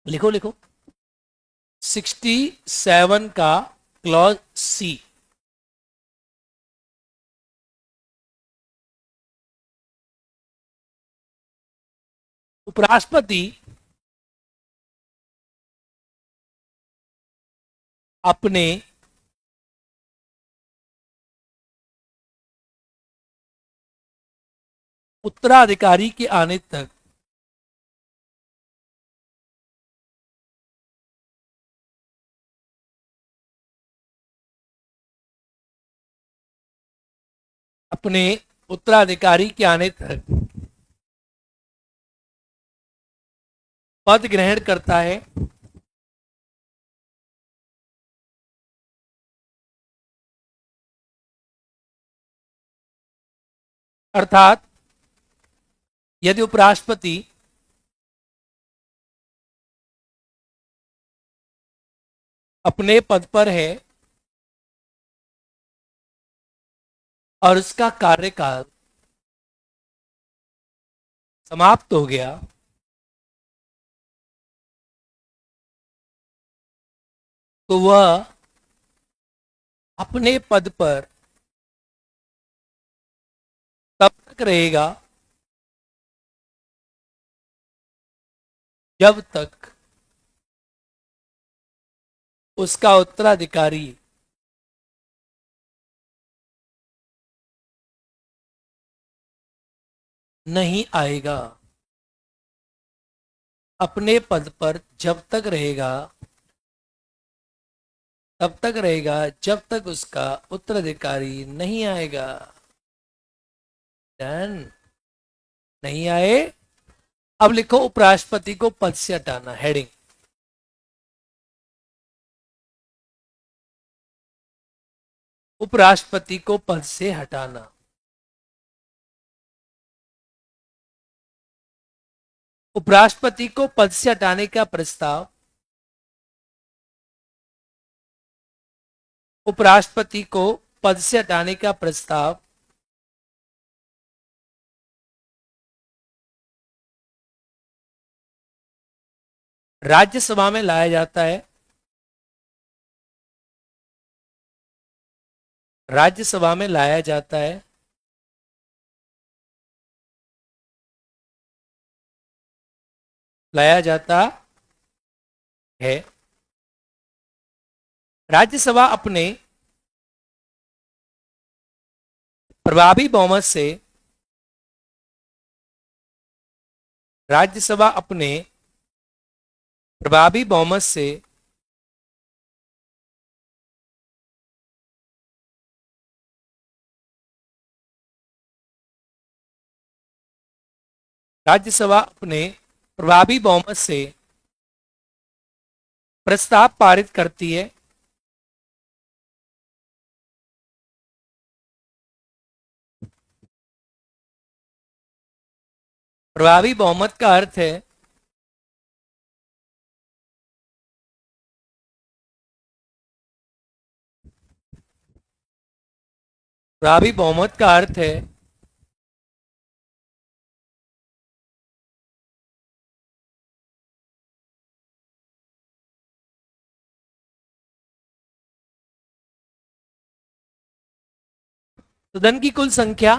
लिखो लिखो 67 का क्लॉज सी। उपराष्ट्रपति अपने उत्तराधिकारी के आने तक अपने उत्तराधिकारी के आने तक पद ग्रहण करता है, अर्थात यदि उपराष्ट्रपति अपने पद पर है और उसका कार्यकाल समाप्त हो गया, तो वह अपने पद पर तब तक रहेगा जब तक उसका उत्तराधिकारी नहीं आएगा। अपने पद पर जब तक रहेगा, तब तक रहेगा जब तक उसका उत्तराधिकारी नहीं आएगा। डन। नहीं आए, अब लिखो उपराष्ट्रपति को पद से हटाना, हेडिंग। उपराष्ट्रपति को पद से हटाना। उपराष्ट्रपति को पद से हटाने का प्रस्ताव उपराष्ट्रपति को पद से हटाने का प्रस्ताव राज्यसभा में लाया जाता है। राज्यसभा में लाया जाता है। लाया जाता है। राज्यसभा अपने प्रभावी बहुमत से राज्यसभा अपने प्रभावी बहुमत से राज्यसभा अपने प्रभावी बहुमत से प्रस्ताव पारित करती है। प्रभावी बहुमत का अर्थ है प्रभावी बहुमत का अर्थ है सदन की कुल संख्या,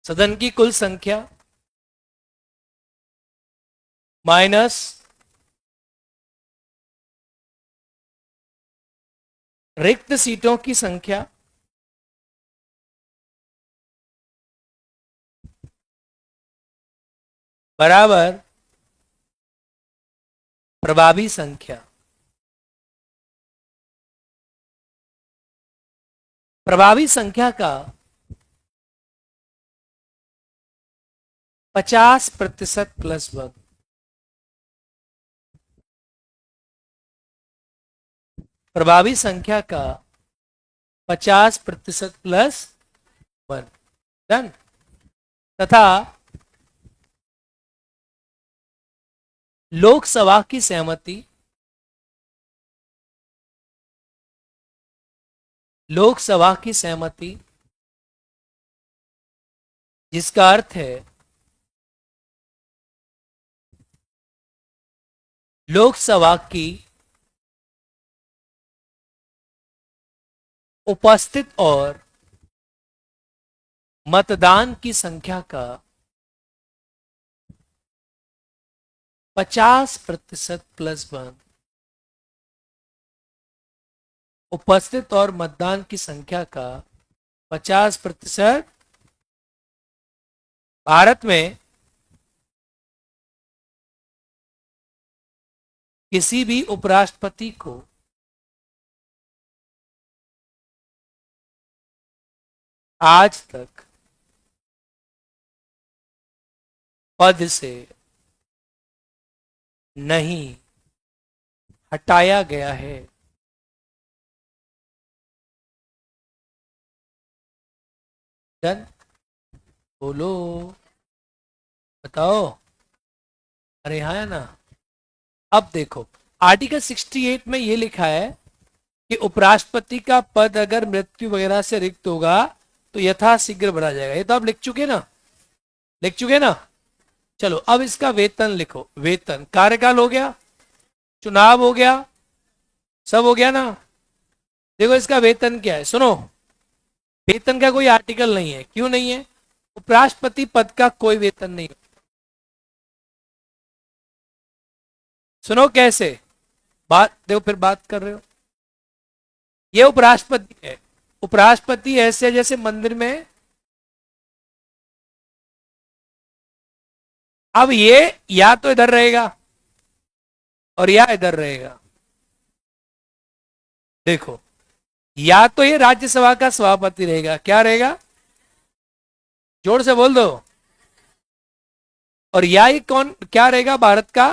सदन की कुल संख्या माइनस रिक्त सीटों की संख्या बराबर प्रभावी संख्या। प्रभावी संख्या का 50% प्लस 1। प्रभावी संख्या का 50% प्लस 1। डन। तथा लोकसभा की सहमति, लोकसभा की सहमति जिसका अर्थ है लोकसभा की उपस्थित और मतदान की संख्या का 50% प्लस 1। उपस्थित और मतदान की संख्या का 50%। भारत में किसी भी उपराष्ट्रपति को आज तक पद से नहीं हटाया गया है। डन। बोलो, बताओ। अरे हाँ है ना। अब देखो, आर्टिकल 68 में ये लिखा है कि उपराष्ट्रपति का पद अगर मृत्यु वगैरह से रिक्त होगा तो यथाशीघ्र भरा जाएगा। ये तो आप लिख चुके ना, लिख चुके ना। चलो अब इसका वेतन लिखो। वेतन, कार्यकाल हो गया, चुनाव हो गया, सब हो गया ना। देखो इसका वेतन क्या है, सुनो। वेतन का कोई आर्टिकल नहीं है। क्यों नहीं है? उपराष्ट्रपति पद का कोई वेतन नहीं। सुनो कैसे बात, देखो फिर बात कर रहे हो। ये उपराष्ट्रपति है। उपराष्ट्रपति ऐसे जैसे मंदिर में। अब ये या तो इधर रहेगा और या इधर रहेगा। देखो, या तो ये राज्यसभा का सभापति रहेगा। क्या रहेगा? जोर से बोल दो। और या ये कौन क्या रहेगा? भारत का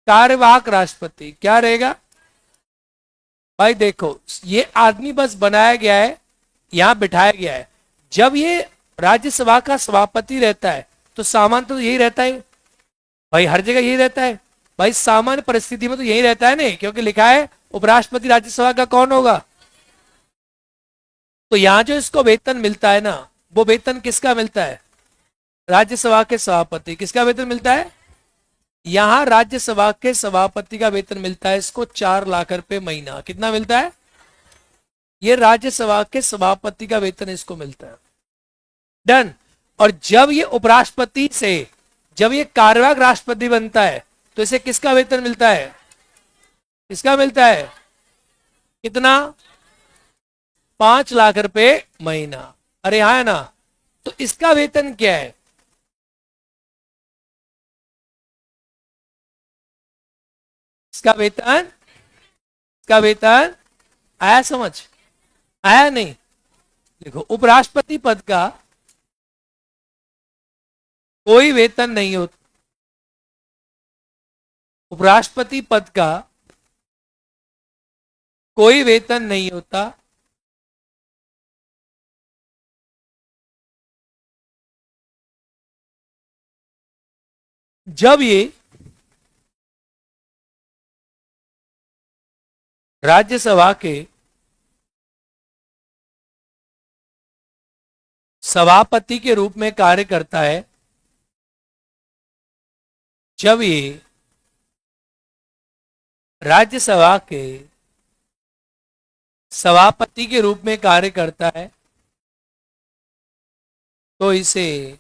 कार्यवाहक राष्ट्रपति। क्या रहेगा भाई? देखो, ये आदमी बस बनाया गया है, यहां बिठाया गया है। जब ये राज्यसभा का सभापति रहता है तो सामान्य तो यही रहता है भाई, हर जगह यही रहता है भाई। सामान्य परिस्थिति में तो यही रहता है ना, क्योंकि लिखा है उपराष्ट्रपति राज्यसभा का कौन होगा। तो यहां जो इसको वेतन मिलता है ना, वो वेतन किसका मिलता है? राज्यसभा के सभापति। किसका वेतन मिलता है? यहां राज्यसभा के सभापति का वेतन मिलता है इसको 4 लाख रुपए महीना। कितना मिलता है? ये राज्यसभा के सभापति का वेतन इसको मिलता है। डन। और जब ये उपराष्ट्रपति से जब ये कार्यवाहक राष्ट्रपति बनता है तो इसे किसका वेतन मिलता है? किसका मिलता है? कितना? 5 लाख रुपए महीना। अरे हाँ है ना। तो इसका वेतन क्या है? इसका वेतन, इसका वेतन आया समझ? आया नहीं? देखो, उपराष्ट्रपति पद का कोई वेतन नहीं होता। उपराष्ट्रपति पद का कोई वेतन नहीं होता जब ये राज्यसभा के सभापति के रूप में कार्य करता है। जब ये राज्यसभा के सभापति के रूप में कार्य करता है तो इसे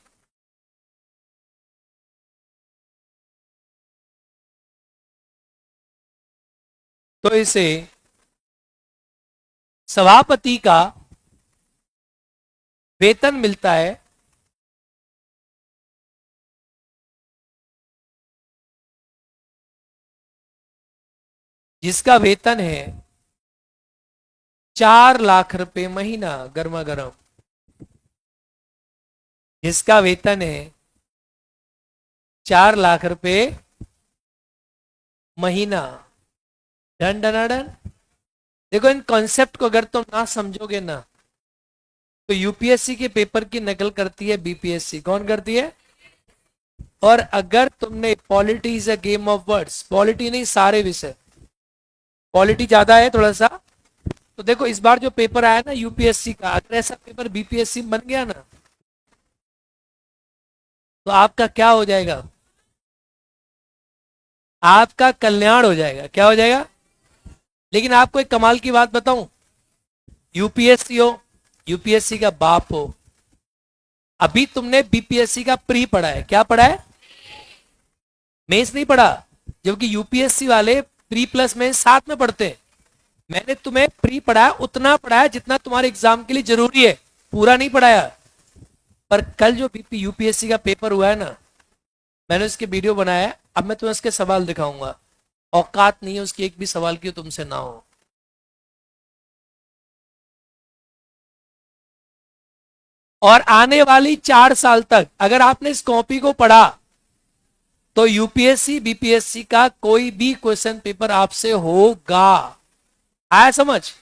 सभापति का वेतन मिलता है जिसका वेतन है 4 लाख रुपए महीना। गर्मा गर्म। जिसका वेतन है 4 लाख रुपए महीना। Done done done. देखो, इन कॉन्सेप्ट को अगर तुम ना समझोगे ना तो यूपीएससी के पेपर की नकल करती है बीपीएससी। कौन करती है? और अगर तुमने polity is a game of words, polity नहीं सारे विषय, पॉलिटी ज्यादा है थोड़ा सा। तो देखो, इस बार जो पेपर आया ना यूपीएससी का, अगर ऐसा पेपर बीपीएससी बन गया ना तो आपका क्या हो जाएगा? आपका कल्याण हो जाएगा। क्या हो जाएगा? लेकिन आपको एक कमाल की बात बताऊं, यूपीएससी हो, यूपीएससी का बाप हो, अभी तुमने बीपीएससी का प्री पढ़ा है। क्या पढ़ा है? मेंस नहीं पढ़ा। जबकि यूपीएससी वाले प्री प्लस में साथ में पढ़ते हैं। मैंने तुम्हें प्री पढ़ाया, उतना पढ़ाया जितना तुम्हारे एग्जाम के लिए जरूरी है, पूरा नहीं पढ़ाया। पर कल जो बीपी यूपीएससी का पेपर हुआ है ना, मैंने उसके वीडियो बनाया है। अब मैं तुम्हें उसके सवाल दिखाऊंगा। औकात नहीं है उसकी एक भी सवाल की तुमसे ना हो। और आने वाली 4 साल तक अगर आपने इस कॉपी को पढ़ा तो यूपीएससी बीपीएससी का कोई भी क्वेश्चन पेपर आपसे होगा। आया समझ?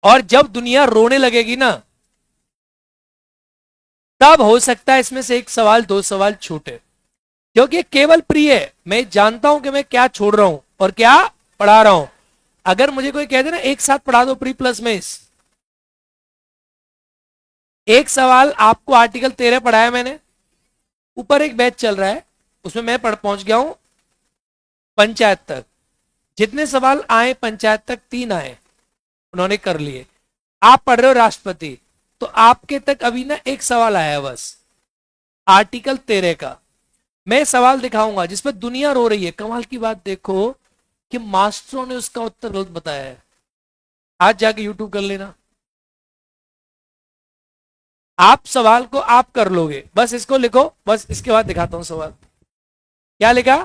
और जब दुनिया रोने लगेगी ना, तब हो सकता है इसमें से एक सवाल दो सवाल छूटे, क्योंकि केवल प्री है। मैं जानता हूं कि मैं क्या छोड़ रहा हूं और क्या पढ़ा रहा हूं। अगर मुझे कोई कह दे ना एक साथ पढ़ा दो प्री प्लस में इस एक सवाल आपको आर्टिकल 13 पढ़ाया मैंने, ऊपर एक बैच चल रहा है उसमें मैं पढ़ पहुंच गया हूं पंचायत तक। जितने सवाल आए पंचायत तक 3 आए, उन्होंने कर लिए। आप पढ़ रहे हो राष्ट्रपति, तो आपके तक अभी ना एक सवाल आया है बस आर्टिकल 13 का। मैं सवाल दिखाऊंगा जिसपे दुनिया रो रही है। कमाल की बात देखो कि मास्टरों ने उसका उत्तर गलत बताया है। आज जाके यूट्यूब कर लेना, आप सवाल को आप कर लोगे। बस इसको लिखो, बस इसके बाद दिखाता हूं सवाल क्या लिखा।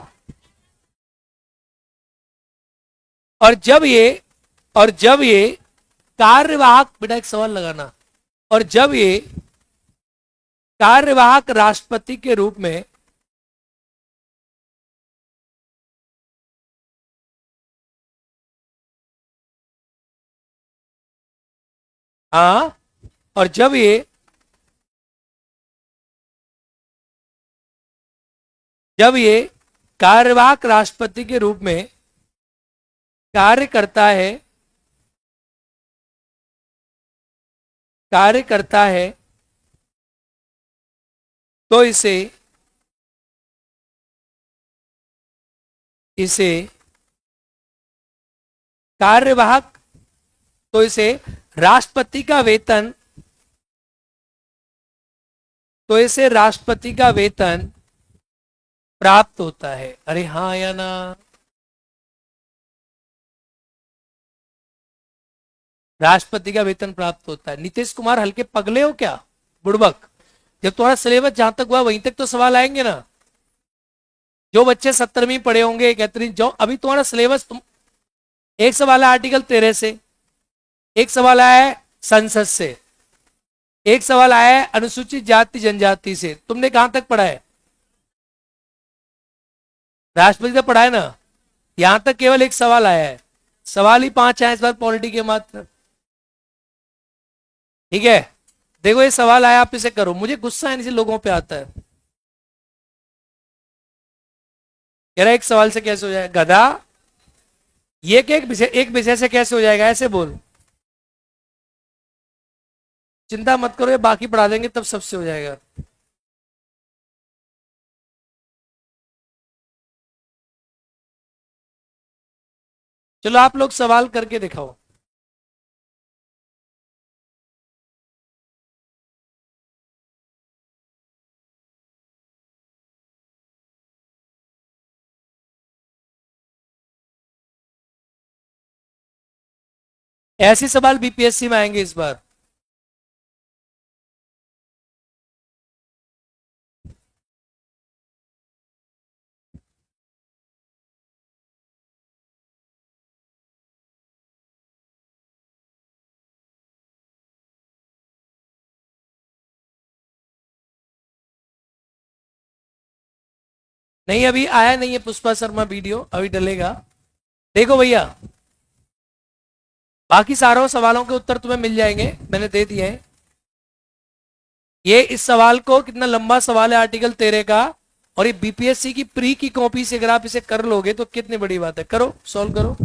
और जब ये कार्यवाहक, बेटा एक सवाल लगाना, और जब ये कार्यवाहक राष्ट्रपति के रूप में हाँ, और जब ये कार्यवाहक राष्ट्रपति के रूप में कार्य करता है, तो इसे कार्यवाहक, तो इसे राष्ट्रपति का वेतन, प्राप्त होता है। अरे हाँ या ना? राष्ट्रपति का वेतन प्राप्त होता है। नीतीश कुमार हल्के पगले हो क्या, बुड़बक? जब तुम्हारा सिलेबस जहां तक हुआ वहीं तक तो सवाल आएंगे ना। जो बच्चे 70वीं पढ़े होंगे, 31, जो अभी तुम्हारा सिलेबस, तुम एक सवाल है आर्टिकल 13 से, एक सवाल आया है संसद से, एक सवाल आया है अनुसूचित जाति जनजाति से। तुमने कहां तक पढ़ा है? राष्ट्रपति तक पढ़ा है ना। यहां तक केवल एक सवाल आया है, सवाल ही 5 आए इस बार पॉलिटी के मात्र। ठीक है, देखो ये सवाल आया, आप इसे करो। मुझे गुस्सा है इसे लोगों पे आता है, कह रहा एक सवाल से कैसे हो जाएगा गधा, ये क्या एक विषय से कैसे हो जाएगा, ऐसे बोल। चिंता मत करो, ये बाकी पढ़ा देंगे तब सबसे हो जाएगा। चलो आप लोग सवाल करके दिखाओ। ऐसे सवाल बीपीएससी में आएंगे इस बार। नहीं अभी आया नहीं है पुष्पा शर्मा वीडियो, अभी डलेगा। देखो भैया, बाकी सारों सवालों के उत्तर तुम्हें मिल जाएंगे, मैंने दे दिए हैं। ये इस सवाल को, कितना लंबा सवाल है आर्टिकल 13 का, और ये बीपीएससी की प्री की कॉपी से अगर आप इसे कर लोगे तो कितनी बड़ी बात है। करो, सॉल्व करो।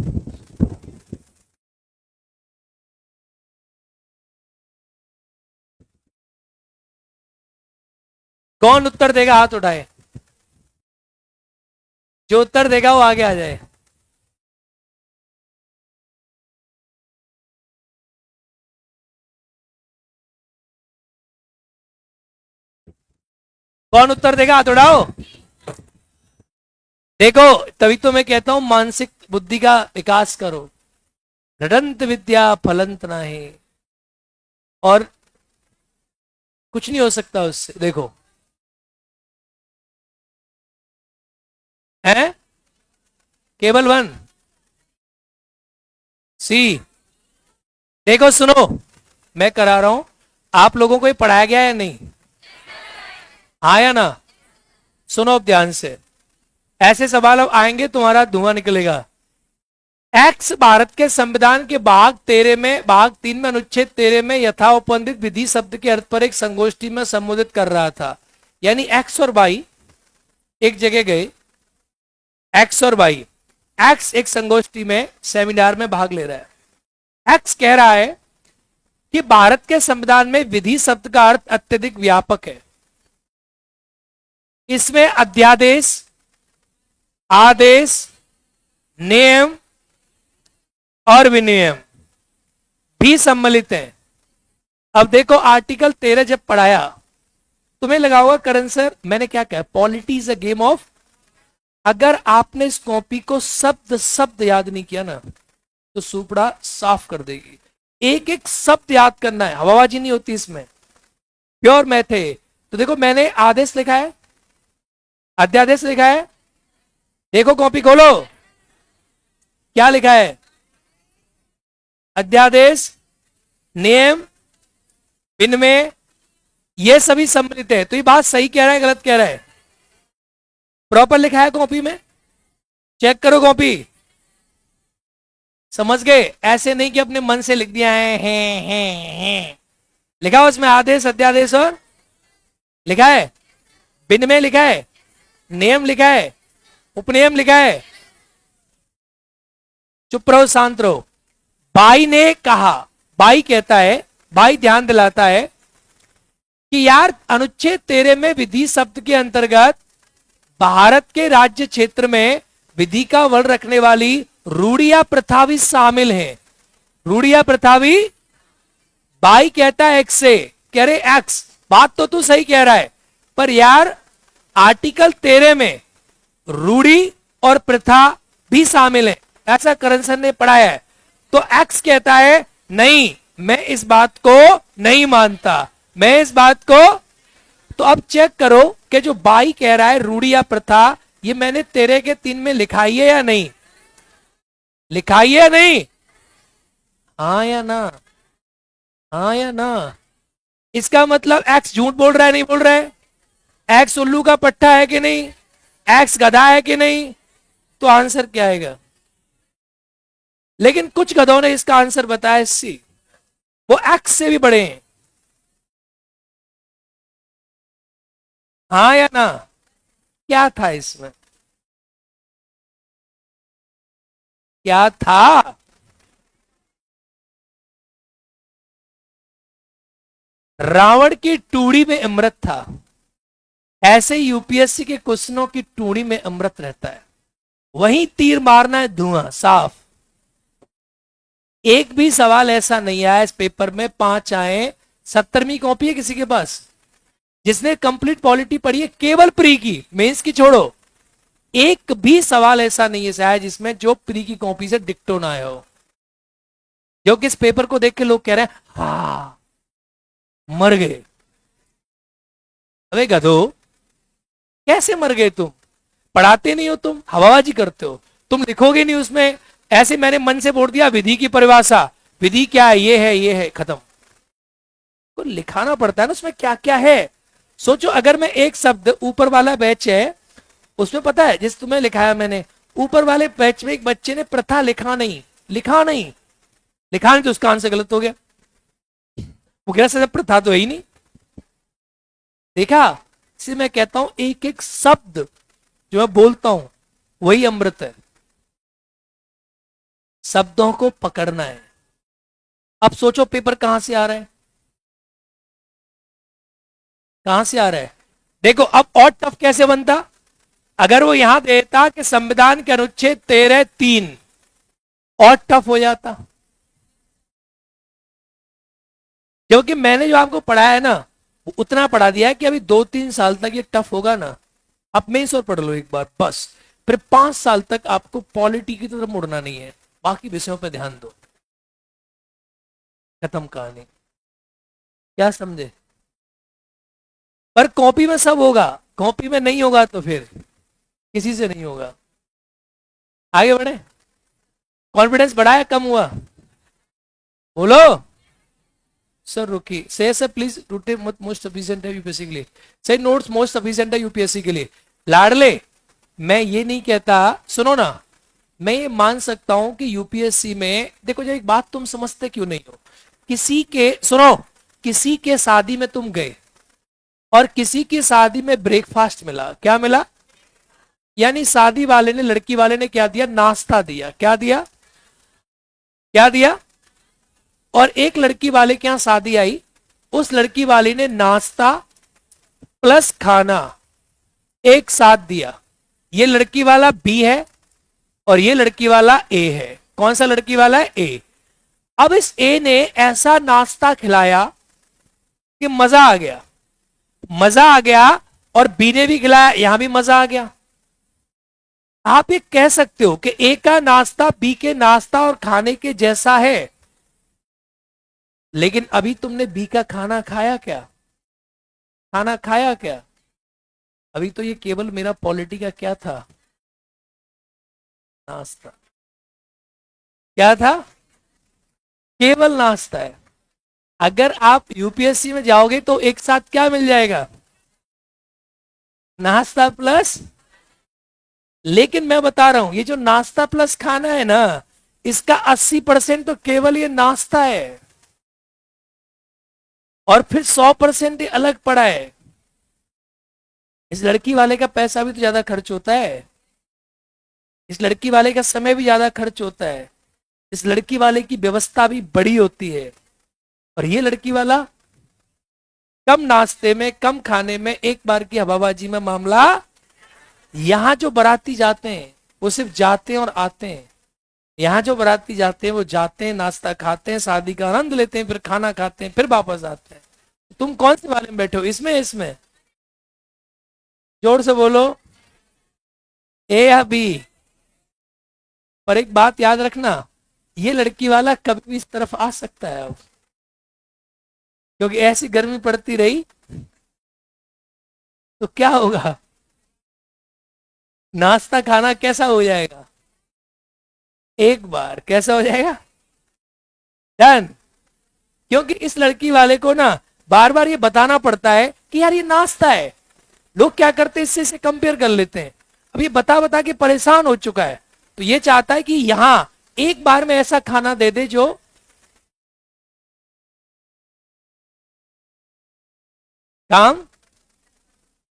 कौन उत्तर देगा हाथ उठाए, जो उत्तर देगा वो आगे आ जाए। कौन उत्तर देगा हाथ उठाओ। देखो तभी तो मैं कहता हूं मानसिक बुद्धि का विकास करो। रटंत विद्या फलंत नाहि, और कुछ नहीं हो सकता उससे। देखो है केवल वन सी। देखो सुनो, मैं करा रहा हूं, आप लोगों को ये पढ़ाया गया है या नहीं? आया ना? सुनो अब ध्यान से, ऐसे सवाल अब आएंगे तुम्हारा धुआं निकलेगा। एक्स भारत के संविधान के भाग 3 में अनुच्छेद 13 में यथाउपनित विधि शब्द के अर्थ पर एक संगोष्ठी में संबोधित कर रहा था। यानी एक्स और वाई एक जगह गए, एक्स और वाई, एक्स एक संगोष्ठी में सेमिनार में भाग ले रहा है। एक्स कह रहा है कि भारत के संविधान में विधि शब्द का अर्थ अत्यधिक व्यापक है, इसमें अध्यादेश, आदेश, नियम और विनियम भी सम्मिलित हैं। अब देखो आर्टिकल 13 जब पढ़ाया तुम्हें लगा होगा करण सर मैंने क्या कहा, polity is a game of. अगर आपने इस कॉपी को शब्द शब्द याद नहीं किया ना तो सुपड़ा साफ कर देगी। एक एक शब्द याद करना है, हवाबाजी नहीं होती इसमें, प्योर मैथ है। तो देखो मैंने आदेश लिखा है, अध्यादेश लिखा है, देखो कॉपी खोलो क्या लिखा है, अध्यादेश, नियम, विनिमय, ये सभी सम्मिलित है। तो ये बात सही कह रहा है गलत कह रहा है? प्रॉपर लिखा है कॉपी में, चेक करो कॉपी। समझ गए? ऐसे नहीं कि अपने मन से लिख दिया है। लिखा हो उसमें आदेश, अध्यादेश और लिखा है, विनिमय लिखा है, नियम लिखा है, उपनियम लिखा है। चुप रहो, शांत रहो। भाई ने कहा, भाई कहता है, भाई ध्यान दिलाता है कि यार अनुच्छेद 13 में विधि शब्द के अंतर्गत भारत के राज्य क्षेत्र में विधि का वर्ण रखने वाली रूढ़ी या प्रथा भी शामिल है। रूढ़ी या प्रथा भी, भाई कहता है एक्स से, कह रहे एक्स, बात तो तू सही कह रहा है पर यार आर्टिकल 13 में रूढ़ी और प्रथा भी शामिल है, ऐसा करण सर ने पढ़ाया है। तो एक्स कहता है नहीं, मैं इस बात को नहीं मानता, मैं इस बात को। तो अब चेक करो कि जो बाई कह रहा है रूढ़ी या प्रथा, ये मैंने 13 के 3 में लिखाई है या नहीं? लिखाई है या नहीं? हाँ या ना? हाँ या ना? इसका मतलब एक्स झूठ बोल रहा है नहीं बोल रहा है? एक्स उल्लू का पट्टा है कि नहीं? एक्स गधा है कि नहीं? तो आंसर क्या आएगा? लेकिन कुछ गधों ने इसका आंसर बताया सी, वो एक्स से भी बड़े हैं। हाँ या ना? क्या था इसमें? क्या था? रावण की टूड़ी में अमृत था, ऐसे ही यूपीएससी के क्वेश्चनों की टूड़ी में अमृत रहता है, वहीं तीर मारना है धुआं साफ। एक भी सवाल ऐसा नहीं आया इस पेपर में, 5 आए। 70वीं कॉपी है किसी के पास? जिसने कंप्लीट पॉलिटी पढ़ी है केवल प्री की, मेंस की छोड़ो, एक भी सवाल ऐसा नहीं है शायद जिसमें जो प्री की कॉपी से डिक्टो ना आया हो। जो कि इस पेपर को देख के लोग कह रहे हैं हा मर गए। अबे गधो, कैसे मर गए तुम? पढ़ाते नहीं हो तुम, हवाबाजी करते हो, तुम लिखोगे नहीं उसमें। ऐसे मैंने मन से बोल दिया विधि की परिभाषा, विधि क्या है, ये है, खत्म। तो लिखाना पड़ता है ना उसमें क्या क्या है। सोचो अगर मैं एक शब्द, ऊपर वाला बैच है उसमें पता है जिस तुम्हें लिखाया मैंने, ऊपर वाले बैच में एक बच्चे ने प्रथा लिखा नहीं तो उसका आंसर गलत हो गया। वो कह रहा प्रथा तो है ही नहीं। देखा, इसलिए मैं कहता हूं एक एक शब्द जो मैं बोलता हूं वही अमृत है, शब्दों को पकड़ना है। अब सोचो पेपर कहां से आ रहा है, कहां से आ रहा है? देखो अब और टफ कैसे बनता, अगर वो यहां देता कि संविधान के अनुच्छेद 13(3), और टफ हो जाता। क्योंकि मैंने जो आपको पढ़ाया है ना वो उतना पढ़ा दिया है कि अभी 2-3 साल तक ये टफ होगा ना, आप मेंस और पढ़ लो एक बार बस, फिर 5 साल तक आपको पॉलिटी की तरफ मुड़ना नहीं है, बाकी विषयों पर ध्यान दो, खत्म कहानी। क्या समझे? पर कॉपी में सब होगा, कॉपी में नहीं होगा तो फिर किसी से नहीं होगा। आगे बढ़े, कॉन्फिडेंस बढ़ा या कम हुआ? बोलो, सर रुकी से सर प्लीज रूटे मत मोस्ट सफिशिएंट है यूपीएससी के लिए। सही नोट्स मोस्ट सफिशिएंट है यूपीएससी के लिए। लाडले मैं ये नहीं कहता, सुनो ना, मैं ये मान सकता हूं कि यूपीएससी में देखो, जो एक बात तुम समझते क्यों नहीं हो, किसी के सुनो, किसी के शादी में तुम गए और किसी की शादी में ब्रेकफास्ट मिला, क्या मिला? यानी शादी वाले ने, लड़की वाले ने क्या दिया? नाश्ता दिया। क्या दिया? क्या दिया? और एक लड़की वाले के यहां शादी आई, उस लड़की वाली ने नाश्ता प्लस खाना एक साथ दिया। ये लड़की वाला बी है और ये लड़की वाला ए है। कौन सा लड़की वाला है? ए। अब इस ए ने ऐसा नाश्ता खिलाया कि मजा आ गया, मजा आ गया, और बी ने भी खिलाया, यहां भी मजा आ गया। आप ये कह सकते हो कि ए का नाश्ता बी के नाश्ता और खाने के जैसा है, लेकिन अभी तुमने बी का खाना खाया क्या? खाना खाया क्या? अभी तो ये केवल मेरा पॉलिटी का क्या था? नाश्ता। क्या था? केवल नाश्ता है। अगर आप यूपीएससी में जाओगे तो एक साथ क्या मिल जाएगा? नाश्ता प्लस। लेकिन मैं बता रहा हूं, ये जो नाश्ता प्लस खाना है ना, इसका 80% तो केवल ये नाश्ता है, और फिर 100% अलग पड़ा है। इस लड़की वाले का पैसा भी तो ज्यादा खर्च होता है, इस लड़की वाले का समय भी ज्यादा खर्च होता है, इस लड़की वाले की व्यवस्था भी बड़ी होती है, और ये लड़की वाला कम नाश्ते में, कम खाने में, एक बार की हवाबाजी में मामला। यहां जो बाराती जाते हैं वो सिर्फ जाते हैं और आते हैं। यहां जो बाराती जाते हैं वो जाते हैं, नाश्ता खाते हैं, शादी का आनंद लेते हैं, फिर खाना खाते हैं, फिर वापस आते हैं। तुम कौन से वाले में बैठे हो? इसमें? इसमें? जोर से बोलो, ए या बी? पर एक बात याद रखना, ये लड़की वाला कभी भी इस तरफ आ सकता है अब, क्योंकि ऐसी गर्मी पड़ती रही तो क्या होगा? नाश्ता खाना कैसा हो जाएगा? एक बार कैसा हो जाएगा? डन। क्योंकि इस लड़की वाले को ना बार बार ये बताना पड़ता है कि यार ये नाश्ता है। लोग क्या करते हैं, इससे इसे कंपेयर कर लेते हैं। अब ये बता बता के परेशान हो चुका है, तो ये चाहता है कि यहां एक बार में ऐसा खाना दे दे जो काम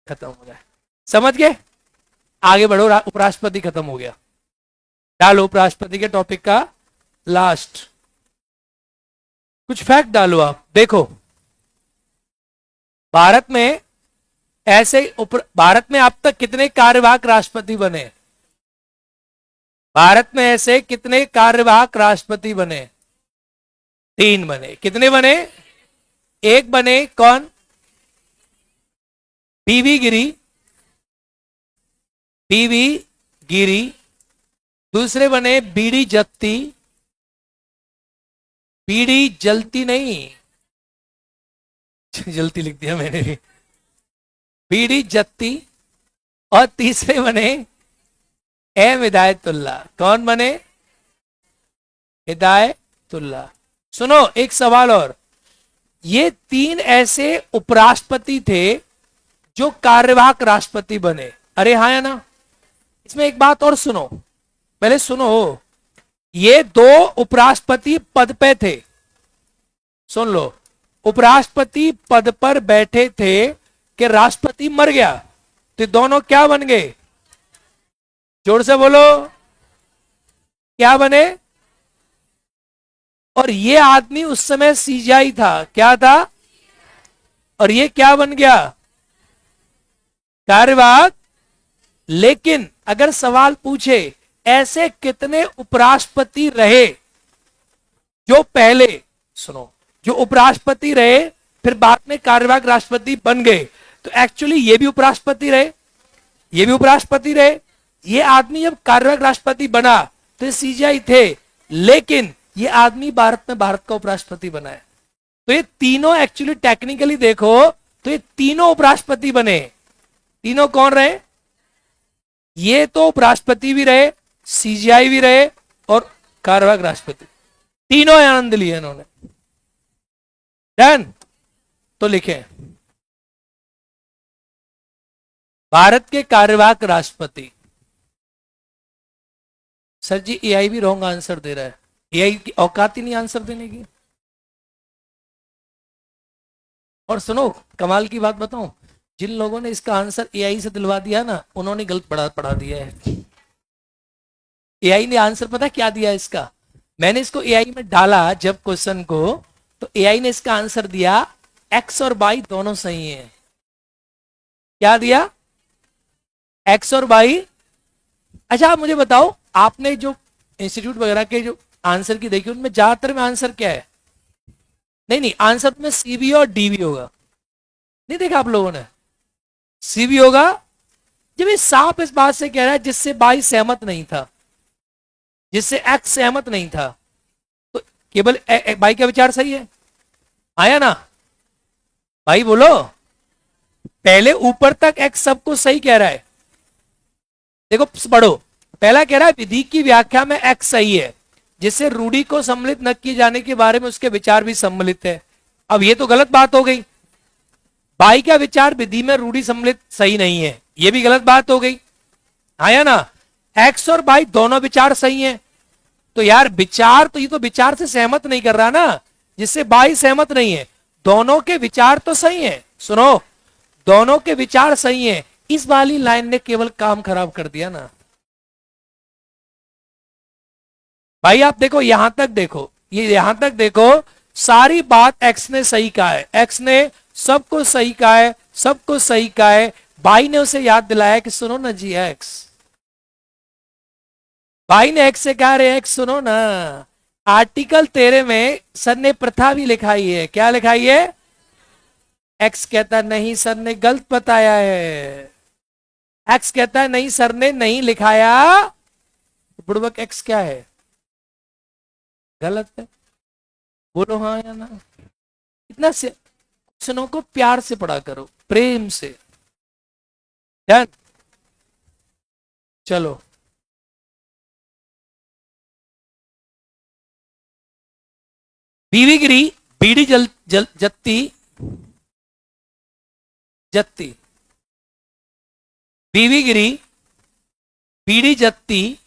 खत्म हो जाए। समझ गए? आगे बढ़ो। उपराष्ट्रपति खत्म हो गया, डालो उपराष्ट्रपति के टॉपिक का लास्ट कुछ फैक्ट डालो। आप देखो, भारत में भारत में अब तक कितने कार्यवाहक राष्ट्रपति बने? भारत में ऐसे कितने कार्यवाहक राष्ट्रपति बने? 3 बने। कितने बने? एक बने कौन? बीवी गिरी, बीवी गिरी। दूसरे बने बीडी जत्ती, बीडी जलती नहीं, जलती लिख दिया मैंने भी, बीडी जत्ती। और तीसरे बने एम हिदायतुल्ला। कौन बने? हिदायतुल्ला। सुनो एक सवाल और, ये 3 ऐसे उपराष्ट्रपति थे जो कार्यवाहक राष्ट्रपति बने। अरे हाँ या ना? इसमें एक बात और सुनो, पहले सुनो, ये 2 उपराष्ट्रपति पद पे थे। सुन लो, उपराष्ट्रपति पद पर बैठे थे कि राष्ट्रपति मर गया, तो दोनों क्या बन गए? जोर से बोलो, क्या बने? और ये आदमी उस समय सीजीआई था। क्या था? और ये क्या बन गया? कार्यवाहक। लेकिन अगर सवाल पूछे ऐसे कितने उपराष्ट्रपति रहे जो पहले, सुनो, जो उपराष्ट्रपति रहे फिर बाद में कार्यवाहक राष्ट्रपति बन गए, तो एक्चुअली ये भी उपराष्ट्रपति रहे, ये भी उपराष्ट्रपति रहे। ये आदमी जब कार्यवाहक राष्ट्रपति बना तो ये सीजीआई थे, लेकिन ये आदमी भारत में भारत का उपराष्ट्रपति बना है। तो ये तीनों एक्चुअली टेक्निकली देखो तो ये तीनों उपराष्ट्रपति बने। तीनों कौन रहे? ये तो उपराष्ट्रपति भी रहे, सीजीआई भी रहे और कार्यवाहक राष्ट्रपति, तीनों आनंद लिए इन्होंने। डन। तो लिखें, भारत के कार्यवाहक राष्ट्रपति। सर जी एआई भी रॉन्ग आंसर दे रहा है, एआई की औकात ही नहीं आंसर देने की। और सुनो, कमाल की बात बताऊं, जिन लोगों ने इसका आंसर एआई से दिलवा दिया ना, उन्होंने गलत पढ़ा दिया है। एआई ने आंसर पता क्या दिया इसका, मैंने इसको एआई में डाला जब क्वेश्चन को, तो एआई ने इसका आंसर दिया एक्स और वाई दोनों सही है। क्या दिया? एक्स और वाई। अच्छा आप मुझे बताओ, आपने जो इंस्टीट्यूट वगैरह के जो आंसर की देखी, उनमें ज्यादातर में आंसर क्या है? नहीं नहीं, आंसर में सी भी और डी भी होगा। नहीं देखा आप लोगों ने? सी भी होगा। जब ये साफ इस बात से कह रहा है जिससे बाई सहमत नहीं था, जिससे एक्स सहमत नहीं था, तो केवल बाई का विचार सही है। आया ना भाई? बोलो। पहले ऊपर तक एक्स सबको सही कह रहा है। देखो पढ़ो, पहला कह रहा है विधि की व्याख्या में एक्स सही है, जिससे रूढ़ी को सम्मिलित न किए जाने के बारे में उसके विचार भी सम्मिलित है। अब ये तो गलत बात हो गई, बाई का विचार विधि में रूढ़ी सम्मिलित सही नहीं है, ये भी गलत बात हो गई। आया ना? एक्स और बाई दोनों विचार सही हैं, तो यार विचार तो, ये तो विचार से सहमत नहीं कर रहा ना, जिससे बाई सहमत नहीं है। दोनों के विचार तो सही हैं, सुनो, दोनों के विचार सही हैं। इस वाली लाइन ने केवल काम खराब कर दिया ना भाई। आप देखो यहां तक, देखो ये यहां तक देखो, सारी बात एक्स ने सही कहा है, एक्स ने सबको सही कहा है, सबको सही कहा है। बाई ने उसे याद दिलाया कि सुनो ना जी एक्स, भाई ने एक्स से कहा रे एक्स सुनो ना, आर्टिकल 13 में सर ने प्रथा भी लिखाई है। क्या लिखाई है? एक्स कहता नहीं सर ने गलत बताया है। एक्स कहता है नहीं सर ने नहीं लिखाया। बुड़बक एक्स क्या है? गलत है। बोलो हाँ या ना। इतना से क्वेश्चनों को प्यार से पढ़ा करो, प्रेम से। डन। चलो, बीवी गिरी बीड़ी जत्ती जत्ती, बीवी गिरी बीड़ी जत्ती।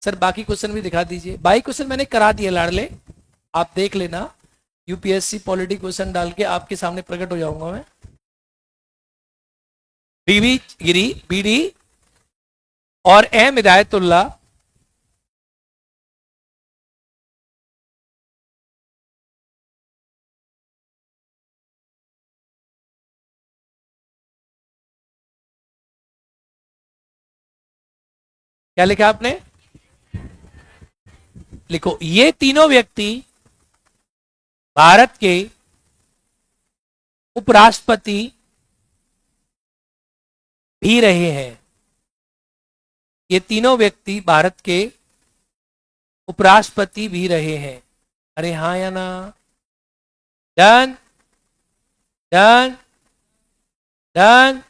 सर बाकी क्वेश्चन भी दिखा दीजिए। बाकी क्वेश्चन मैंने करा दिया लाडले, आप देख लेना। यूपीएससी पॉलिटी क्वेश्चन डाल के आपके सामने प्रकट हो जाऊंगा मैं। बीवी गिरी बीड़ी और एम हिदायतुल्ला क्या लिखा आपने? लिखो, ये तीनों व्यक्ति भारत के उपराष्ट्रपति भी रहे हैं। ये तीनों व्यक्ति भारत के उपराष्ट्रपति भी रहे हैं। अरे हाँ या ना? Done done done.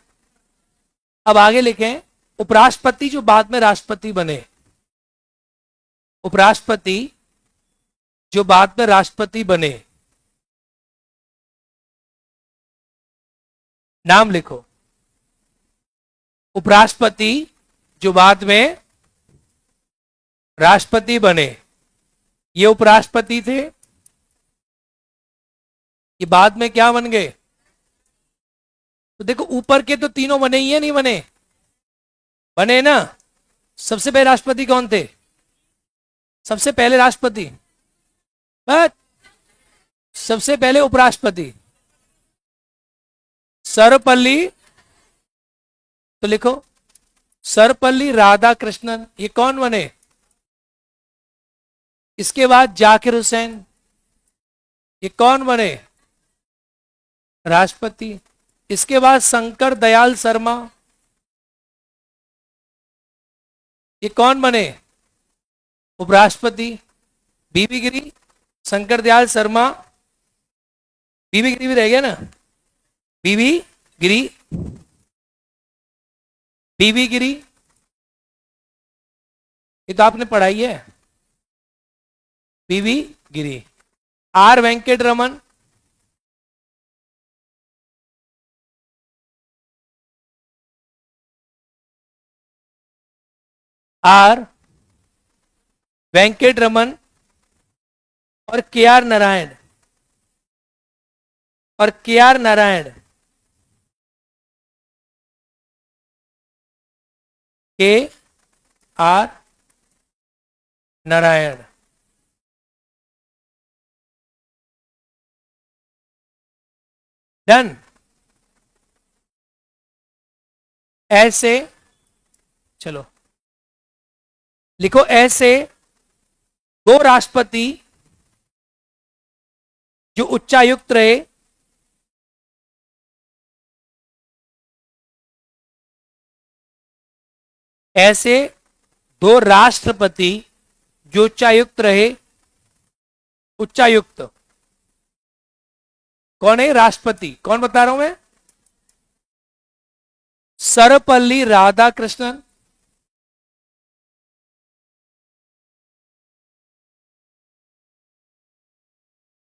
अब आगे लिखें, उपराष्ट्रपति जो बाद में राष्ट्रपति बने, उपराष्ट्रपति जो बाद में राष्ट्रपति बने, नाम लिखो। उपराष्ट्रपति जो बाद में राष्ट्रपति बने, ये उपराष्ट्रपति थे, ये बाद में क्या बन गए? तो देखो ऊपर के तो तीनों बने ही है, नहीं बने? बने ना। सबसे पहले राष्ट्रपति कौन थे? सबसे पहले राष्ट्रपति, बस सबसे पहले उपराष्ट्रपति सर्वपल्ली। तो लिखो सर्वपल्ली राधाकृष्णन, ये कौन बने? इसके बाद जाकिर हुसैन, ये कौन बने? राष्ट्रपति। इसके बाद शंकर दयाल शर्मा, ये कौन बने? उपराष्ट्रपति। बीबी गिरी, शंकर दयाल शर्मा, बीबी गिरी भी रह गया ना? बीबी गिरी, बीबी गिरी, ये तो आपने पढ़ाई है। बीवी गिरी। आर वेंकट रमन, आर वेंकट रमन और के आर नारायण, और के आर नारायण, के आर नारायण। डन। ऐसे, चलो लिखो, ऐसे दो राष्ट्रपति जो उच्चायुक्त रहे, ऐसे दो राष्ट्रपति जो उच्चायुक्त रहे। उच्चायुक्त कौन है? राष्ट्रपति। कौन बता रहा हूं मैं? सर्वपल्ली राधाकृष्णन,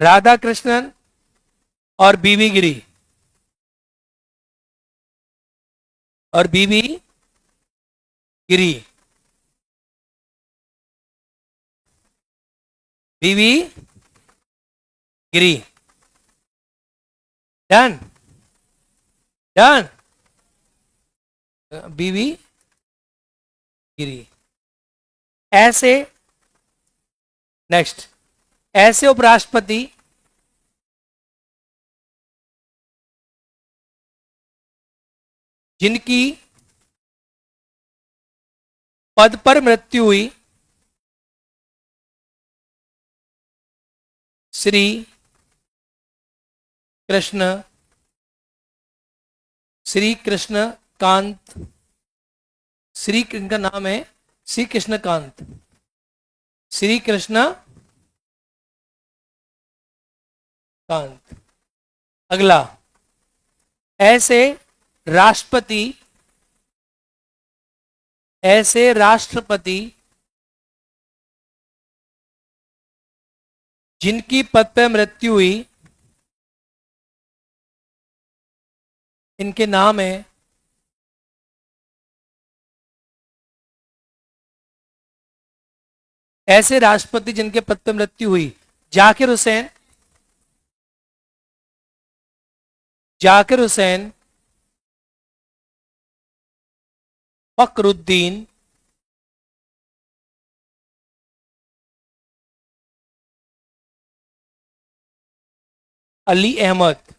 राधाकृष्णन और बीवी गिरी, और बीवी गिरी, बीवी गिरी। Done done. बीवी गिरी। ऐसे, नेक्स्ट, ऐसे उपराष्ट्रपति जिनकी पद पर मृत्यु हुई, श्री कृष्ण, श्री कृष्ण कांत, श्री कृष्ण का नाम है श्री कृष्ण कांत, श्री कृष्ण कांत। अगला, ऐसे राष्ट्रपति, ऐसे राष्ट्रपति जिनकी पद पर मृत्यु हुई, इनके नाम है ऐसे राष्ट्रपति जिनके पद पर मृत्यु हुई, जाकिर हुसैन, जाकिर हुसैन, फखरुद्दीन, अली अहमद,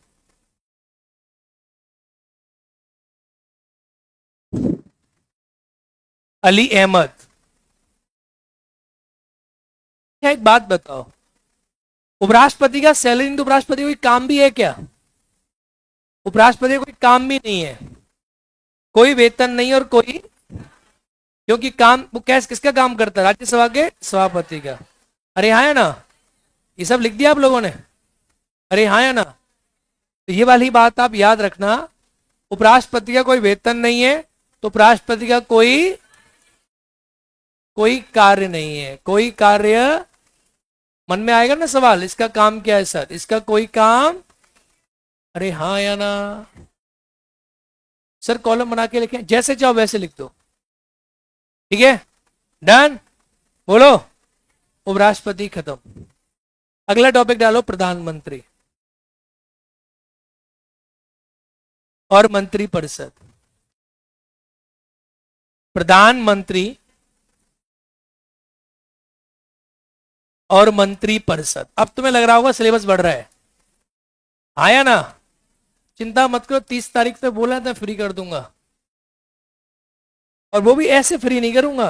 अली अहमद। क्या, एक बात बताओ, उपराष्ट्रपति का सैलरी तो उपराष्ट्रपति कोई काम भी है क्या? उपराष्ट्रपति कोई काम भी नहीं है, कोई वेतन नहीं और कोई, क्योंकि काम वो कैसे किसका काम करता है? राज्यसभा के सभापति का। अरे हाँ है ना? ये सब लिख दिया आप लोगों ने? अरे हाँ है ना? तो ये वाली बात आप याद रखना, उपराष्ट्रपति का कोई वेतन नहीं है, तो उपराष्ट्रपति का कोई कोई कार्य नहीं है, कोई कार्य। मन में आएगा ना सवाल, इसका काम क्या है सर? इसका कोई काम। अरे हाँ या ना? सर कॉलम बना के लिखें, जैसे चाहो वैसे लिख दो, ठीक है? डन। बोलो, उपराष्ट्रपति खत्म। अगला टॉपिक डालो, प्रधानमंत्री और मंत्रिपरिषद। प्रधानमंत्री और मंत्रिपरिषद। अब तुम्हें लग रहा होगा सिलेबस बढ़ रहा है, आया ना? चिंता मत करो, 30 तारीख तक बोला था फ्री कर दूंगा, और वो भी ऐसे फ्री नहीं करूंगा,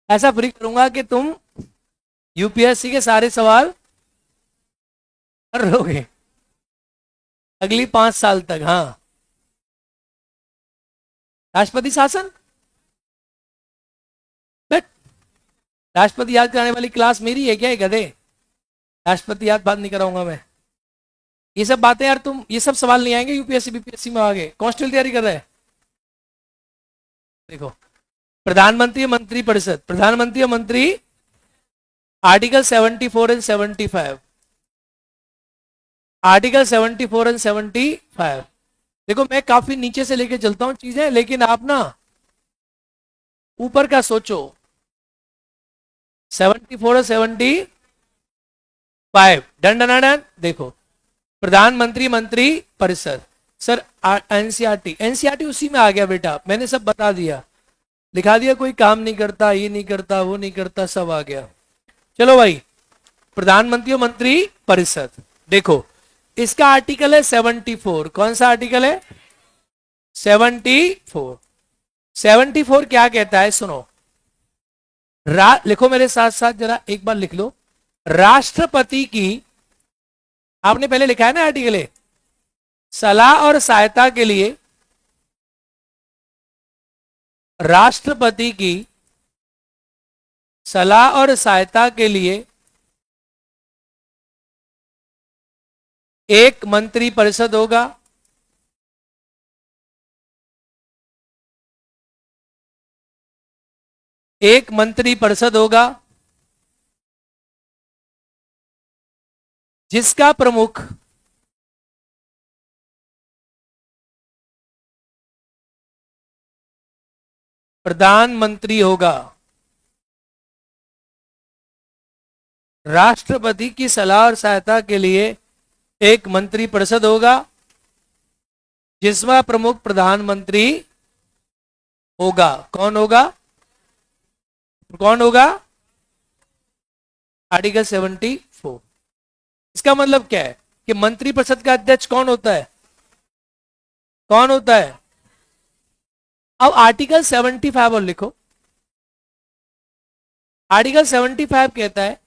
ऐसा फ्री करूंगा कि तुम यूपीएससी के सारे सवाल कर लोगे अगली 5 साल तक। हाँ, राष्ट्रपति शासन, बट राष्ट्रपति याद कराने वाली क्लास मेरी है क्या? ये गधे, राष्ट्रपति याद बात नहीं कराऊंगा मैं। ये सब बातें यार, तुम ये सब सवाल नहीं आएंगे यूपीएससी बीपीएससी में। आगे कांस्टेबल तैयारी कर रहा है, देखो, प्रधानमंत्री मंत्री परिषद, प्रधानमंत्री और मंत्री आर्टिकल 74 एंड 75, आर्टिकल 74 एंड 75। देखो मैं काफी नीचे से लेके चलता हूं चीजें, लेकिन आप ना ऊपर का सोचो। 74 और 75, डन डन डन। देखो, प्रधानमंत्री मंत्री परिषद, सर एनसीईआरटी, एनसीईआरटी उसी में आ गया बेटा, मैंने सब बता दिया, लिखा दिया, कोई काम नहीं करता, ये नहीं करता, वो नहीं करता, सब आ गया। चलो भाई, प्रधानमंत्री और मंत्री परिषद, देखो इसका आर्टिकल है 74। कौन सा आर्टिकल है? 74। 74 क्या कहता है, सुनो, लिखो मेरे साथ साथ, जरा एक बार लिख लो। राष्ट्रपति की, आपने पहले लिखा है ना आर्टिकल है, सलाह और सहायता के लिए राष्ट्रपति की सलाह और सहायता के लिए एक मंत्री परिषद होगा, एक मंत्री परिषद होगा जिसका प्रमुख प्रधानमंत्री होगा। राष्ट्रपति की सलाह और सहायता के लिए एक मंत्री परिषद होगा जिसमें प्रमुख प्रधानमंत्री होगा। कौन होगा? कौन होगा? आर्टिकल 74। इसका मतलब क्या है कि मंत्री परिषद का अध्यक्ष कौन होता है? कौन होता है? अब आर्टिकल 75 और लिखो। आर्टिकल 75 कहता है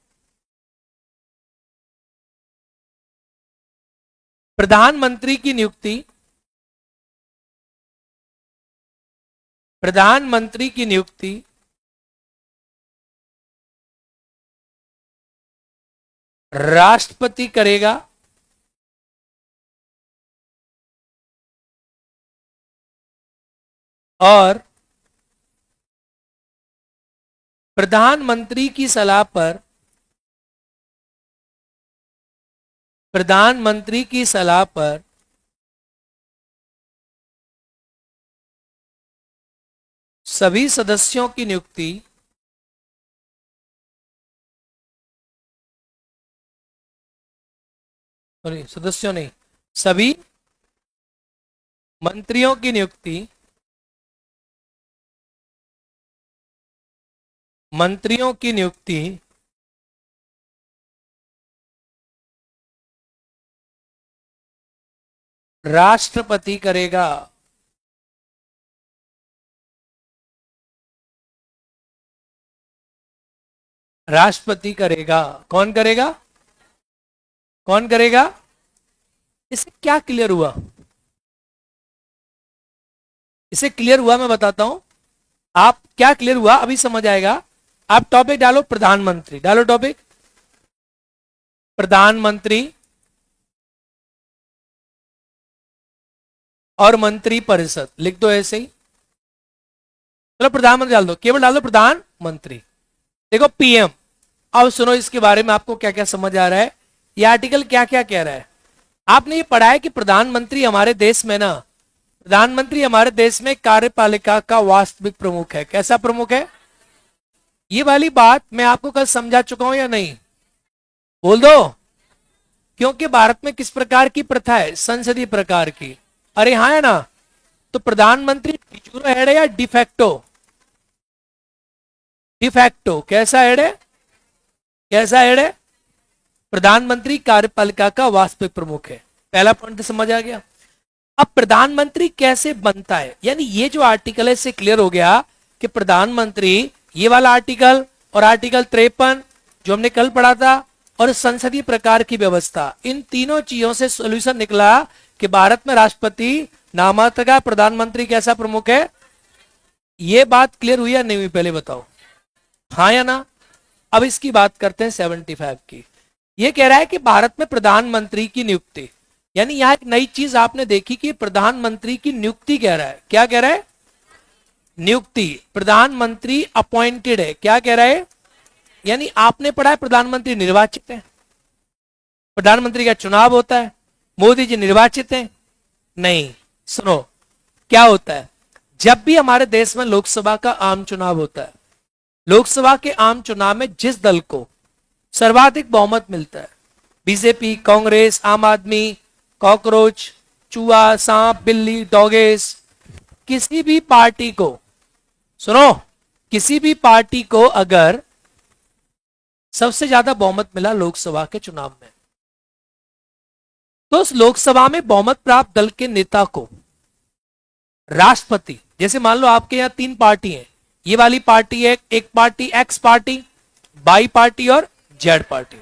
प्रधानमंत्री की नियुक्ति, प्रधानमंत्री की नियुक्ति राष्ट्रपति करेगा और प्रधानमंत्री की सलाह पर, प्रधानमंत्री की सलाह पर सभी सदस्यों की नियुक्ति सदस्यों नहीं, सभी मंत्रियों की नियुक्ति, मंत्रियों की नियुक्ति राष्ट्रपति करेगा। राष्ट्रपति करेगा। कौन करेगा? कौन करेगा? इससे क्या क्लियर हुआ? इसे क्लियर हुआ, मैं बताता हूं। आप क्या क्लियर हुआ अभी समझ आएगा। आप टॉपिक डालो प्रधानमंत्री, डालो टॉपिक प्रधानमंत्री और मंत्री परिषद, लिख दो ऐसे ही। चलो प्रधानमंत्री डाल दो, केवल डाल दो प्रधानमंत्री। देखो पीएम, अब सुनो इसके बारे में आपको क्या क्या समझ आ रहा है, ये आर्टिकल क्या क्या कह रहा है। आपने ये पढ़ा है कि प्रधानमंत्री हमारे देश में ना, प्रधानमंत्री हमारे देश में कार्यपालिका का वास्तविक प्रमुख है। कैसा प्रमुख है? ये वाली बात मैं आपको कल समझा चुका हूं या नहीं? बोल दो। क्योंकि भारत में किस प्रकार की प्रथा है? संसदीय प्रकार की। अरे हाँ है ना। तो प्रधानमंत्री डिजूरो हेड है या डिफेक्टो? डिफेक्टो। कैसा हेड है? कैसा हेड है? प्रधानमंत्री कार्यपालिका का वास्तविक प्रमुख है। पहला पॉइंट समझ आ गया। अब प्रधानमंत्री कैसे बनता है, यानी ये जो आर्टिकल है इससे क्लियर हो गया कि प्रधानमंत्री, ये वाला आर्टिकल और आर्टिकल 53 जो हमने कल पढ़ा था, और संसदीय प्रकार की व्यवस्था, इन तीनों चीजों से सॉल्यूशन निकला कि भारत में राष्ट्रपति नामात्र का, प्रधानमंत्री कैसा प्रमुख है। ये बात क्लियर हुई या नहीं हुई पहले बताओ, हाँ या ना। अब इसकी बात करते हैं 75 की। ये कह रहा है कि भारत में प्रधानमंत्री की नियुक्ति, यानी यहां एक नई चीज आपने देखी कि प्रधानमंत्री की नियुक्ति कह रहा है। क्या कह रहा है? नियुक्ति। प्रधानमंत्री अपॉइंटेड है। क्या कह रहा है? यानी आपने पढ़ा है प्रधानमंत्री निर्वाचित है, प्रधानमंत्री का चुनाव होता है, मोदी जी निर्वाचित हैं। नहीं, सुनो क्या होता है, जब भी हमारे देश में लोकसभा का आम चुनाव होता है, लोकसभा के आम चुनाव में जिस दल को सर्वाधिक बहुमत मिलता है, बीजेपी, कांग्रेस, आम आदमी, कॉकरोच, चूहा, सांप, बिल्ली, डॉगेस, किसी भी पार्टी को, सुनो, किसी भी पार्टी को अगर सबसे ज्यादा बहुमत मिला लोकसभा के चुनाव में, तो उस लोकसभा में बहुमत प्राप्त दल के नेता को राष्ट्रपति, जैसे मान लो आपके यहां 3 पार्टी है, ये वाली पार्टी है, एक party x party, bi party और जेड पार्टी,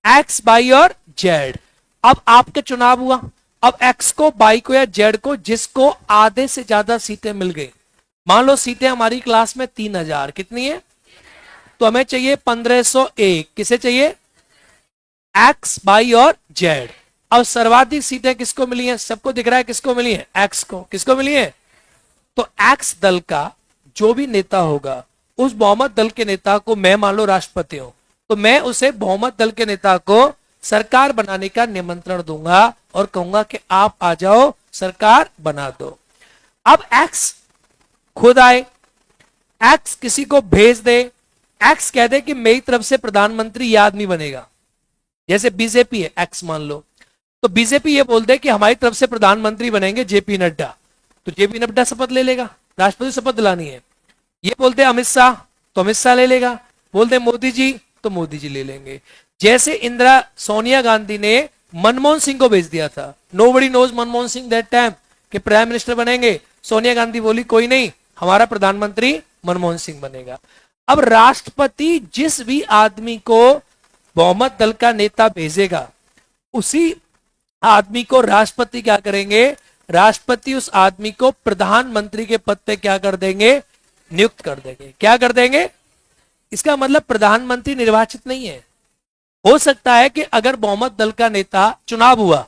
एक्स, बाई और जेड। अब आपके चुनाव हुआ, अब एक्स को, बाई को या जेड को, जिसको आधे से ज्यादा सीटें मिल गई, मान लो सीटें हमारी क्लास में 3000, कितनी है, तो हमें चाहिए 1501, किसे चाहिए, एक्स, बाई और जेड। अब सर्वाधिक सीटें किसको मिली हैं, सबको दिख रहा है किसको मिली है, एक्स को, किसको मिली है, तो एक्स दल का जो भी नेता होगा, उस बहुमत दल के नेता को, मैं मान लो राष्ट्रपति हूं, तो मैं उसे बहुमत दल के नेता को सरकार बनाने का निमंत्रण दूंगा और कहूंगा कि आप आ जाओ सरकार बना दो। अब एक्स खुद आए, एक्स किसी को भेज दे, एक्स कह दे कि मेरी तरफ से प्रधानमंत्री ये आदमी बनेगा, जैसे बीजेपी है एक्स मान लो, तो बीजेपी ये बोल दे कि हमारी तरफ से प्रधानमंत्री बनेंगे जेपी नड्डा, तो जेपी नड्डा शपथ ले लेगा, राष्ट्रपति शपथ दिलानी है। ये बोलते अमित शाह, तो अमित शाह ले लेगा, बोलते मोदी जी, तो मोदी जी ले लेंगे। जैसे इंदिरा सोनिया गांधी ने मनमोहन सिंह को भेज दिया था, nobody knows Manmohan Singh that time कि प्राइम मिनिस्टर बनेंगे, सोनिया गांधी बोली कोई नहीं, हमारा प्रधानमंत्री मनमोहन सिंह बनेगा। अब राष्ट्रपति जिस भी आदमी को बहुमत दल का नेता भेजेगा, उसी आदमी को राष्ट्रपति क्या करेंगे, राष्ट्रपति उस आदमी को प्रधानमंत्री के पद पे क्या कर देंगे, नियुक्त कर देंगे। क्या कर देंगे, इसका मतलब प्रधानमंत्री निर्वाचित नहीं है। हो सकता है कि अगर बहुमत दल का नेता, चुनाव हुआ,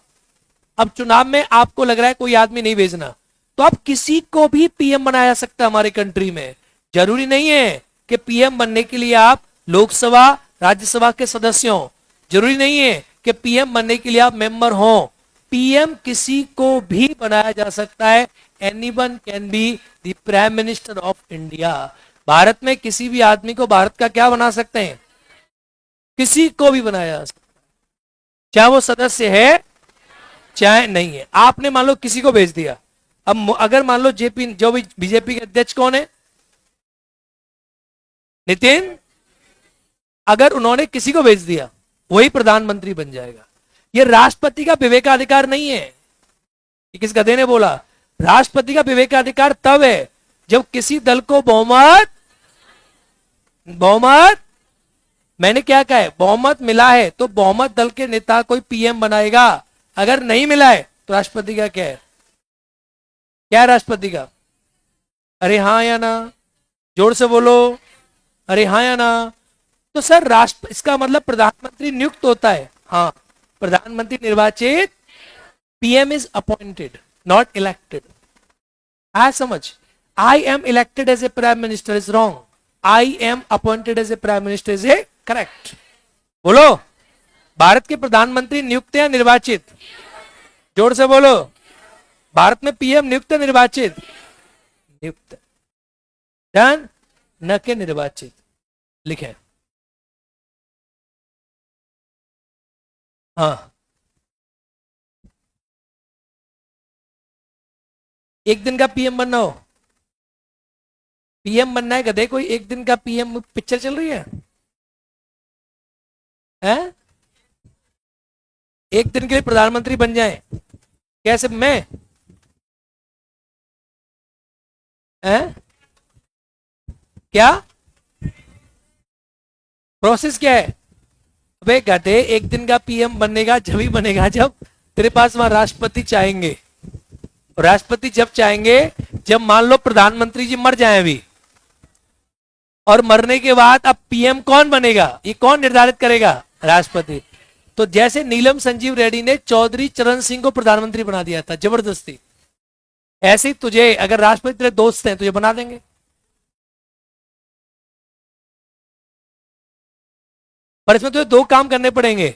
अब चुनाव में आपको लग रहा है कोई आदमी नहीं भेजना, तो आप किसी को भी पीएम बनाया जा सकता है हमारे कंट्री में। जरूरी नहीं है कि पीएम बनने के लिए आप लोकसभा राज्यसभा के सदस्य हो, जरूरी नहीं है कि पीएम बनने के लिए आप मेंबर हो। पीएम किसी को भी बनाया जा सकता है, anyone can be the prime minister of India. Bharat में किसी भी आदमी को भारत का क्या बना सकते हैं, किसी को भी बनाया जा सकता है, चाहे वो सदस्य है चाहे नहीं है। आपने मान लो किसी को भेज दिया, अब अगर मान लो जेपी, जो भी बीजेपी के अध्यक्ष कौन है, नितिन, अगर उन्होंने किसी को भेज दिया वही प्रधानमंत्री बन जाएगा। यह राष्ट्रपति का विवेकाधिकार नहीं है। किस गधे ने बोला, राष्ट्रपति का विवेकाधिकार तब है जब किसी दल को बहुमत, मैंने क्या कहा है, बहुमत मिला है तो बहुमत दल के नेता कोई पीएम बनाएगा। अगर नहीं मिला है तो राष्ट्रपति का क्या है, क्या है राष्ट्रपति का, अरे हाँ या ना, जोर से बोलो, अरे हाँ या ना। तो सर राष्ट्र, इसका मतलब प्रधानमंत्री नियुक्त होता है, हाँ, प्रधानमंत्री निर्वाचित, PM is appointed not elected. I समझ, I am elected as a prime minister is wrong, I am appointed as a prime minister is a correct. बोलो, भारत के प्रधानमंत्री नियुक्त या निर्वाचित, जोर से बोलो, भारत में पीएम नियुक्त निर्वाचित, नियुक्त, डन, न के निर्वाचित, लिखे। हाँ, एक दिन का पीएम बनना हो, पीएम बनना है गधे, कोई एक दिन का पीएम पिक्चर चल रही है, हैं? एक दिन के लिए प्रधानमंत्री बन जाए कैसे, मैं, हैं? क्या प्रोसेस क्या है, अबे गधे, एक दिन का पीएम बनेगा जब ही बनेगा जब तेरे पास वहां राष्ट्रपति चाहेंगे। राष्ट्रपति जब चाहेंगे, जब मान लो प्रधानमंत्री जी मर जाए अभी, और मरने के बाद अब पीएम कौन बनेगा, ये कौन निर्धारित करेगा, राष्ट्रपति। तो जैसे नीलम संजीव रेड्डी ने चौधरी चरण सिंह को प्रधानमंत्री बना दिया था जबरदस्ती, ऐसे ही तुझे अगर राष्ट्रपति तेरे दोस्त हैं तुझे बना देंगे। पर इसमें तो दो काम करने पड़ेंगे।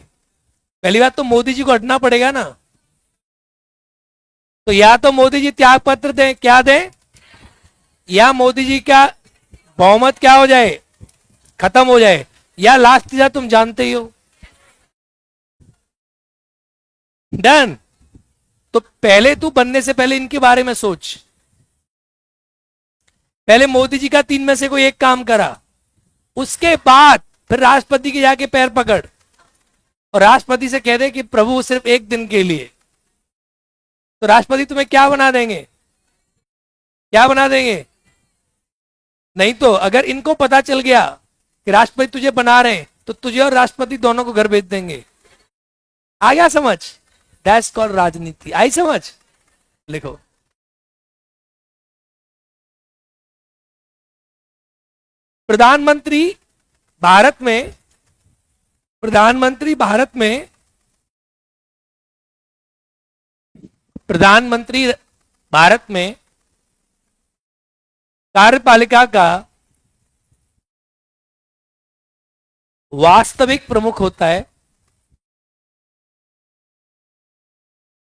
पहली बात तो मोदी जी को हटना पड़ेगा ना, तो या तो मोदी जी त्याग पत्र दें, क्या दें, या मोदी जी का बहुमत क्या हो जाए, खत्म हो जाए, या लास्ट तीसरा तुम जानते ही हो। डन। तो पहले तू बनने से पहले इनके बारे में सोच। पहले मोदी जी का 3 में से कोई एक काम करा, उसके बाद फिर राष्ट्रपति के जाके पैर पकड़ और राष्ट्रपति से कह दे कि प्रभु सिर्फ एक दिन के लिए, तो राष्ट्रपति तुम्हें क्या बना देंगे, क्या बना देंगे। नहीं तो अगर इनको पता चल गया कि राष्ट्रपति तुझे बना रहे हैं, तो तुझे और राष्ट्रपति दोनों को घर भेज देंगे। आ गया समझ? दैट्स कॉल्ड राजनीति। आई समझ? लिखो, प्रधानमंत्री भारत में, प्रधानमंत्री भारत में, प्रधानमंत्री भारत में कार्यपालिका का वास्तविक प्रमुख होता है,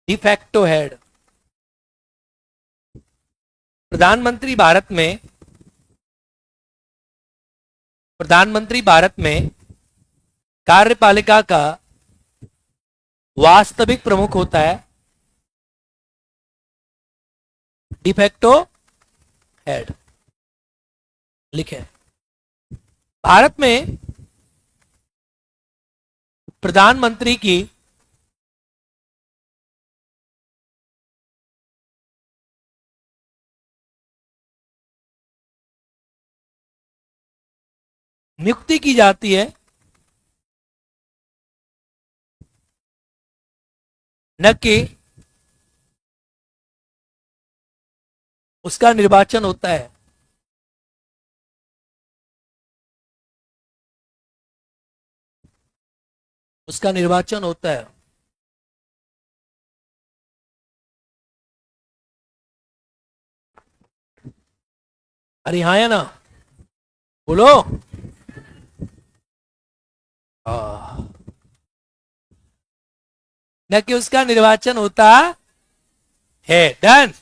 डिफैक्टो हेड। प्रधानमंत्री भारत में, प्रधानमंत्री भारत में कार्यपालिका का वास्तविक प्रमुख होता है, डिफैक्टो हेड। लिखे, भारत में प्रधानमंत्री की नियुक्ति की जाती है, न कि उसका निर्वाचन होता है। उसका निर्वाचन होता है। अरे हाँ या ना, बोलो। न कि उसका निर्वाचन होता है। डन।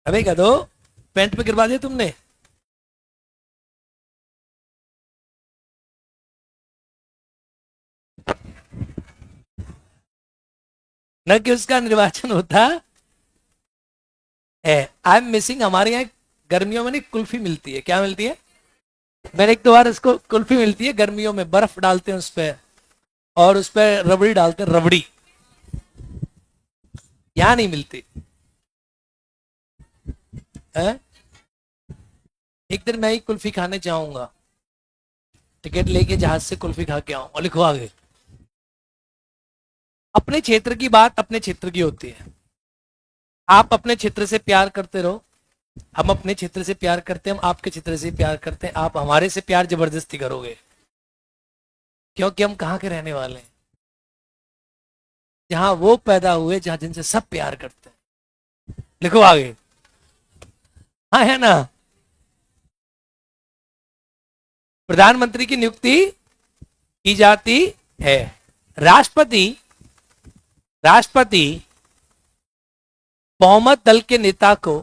अबे क्या दो पेंट पे गिरवा दिया तुमने। न कि उसका निर्वाचन होता है। आई एम मिसिंग, हमारे यहाँ गर्मियों में नहीं कुल्फी मिलती है। क्या मिलती है? मैंने एक दो बार इसको, कुल्फी मिलती है गर्मियों में, बर्फ डालते हैं उस पर और उस पर रबड़ी डालते हैं, रबड़ी। यहां नहीं मिलती है? एक दिन मैं ही कुल्फी खाने जाऊंगा, टिकट लेके जहाज से कुल्फी खा के आऊंगा। लिखो आगे, अपने क्षेत्र की बात अपने क्षेत्र की होती है। आप अपने क्षेत्र से प्यार करते रहो, हम अपने क्षेत्र से प्यार करते हैं, हम आपके क्षेत्र से प्यार करते हैं, आप हमारे से प्यार जबरदस्ती करोगे, क्योंकि हम कहाँ के रहने वाले हैं? जहां वो पैदा हुए जहां जिनसे सब प्यार करते हैं। लिखो आगे, हाँ है ना। प्रधानमंत्री की नियुक्ति की जाती है। राष्ट्रपति, राष्ट्रपति बहुमत दल के नेता को,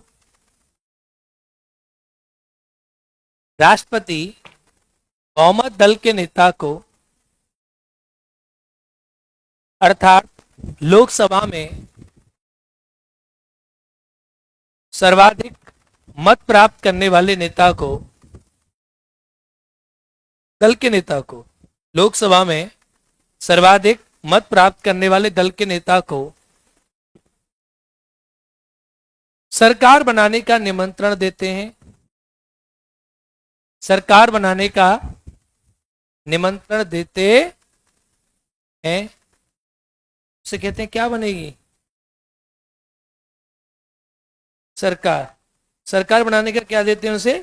राष्ट्रपति बहुमत दल के नेता को, अर्थात लोकसभा में सर्वाधिक मत प्राप्त करने वाले नेता को, दल के नेता को, लोकसभा में सर्वाधिक मत प्राप्त करने वाले दल के नेता को सरकार बनाने का निमंत्रण देते हैं। सरकार बनाने का निमंत्रण देते हैं। उसे कहते हैं क्या बनेगी? सरकार। सरकार बनाने का क्या देते हैं उसे?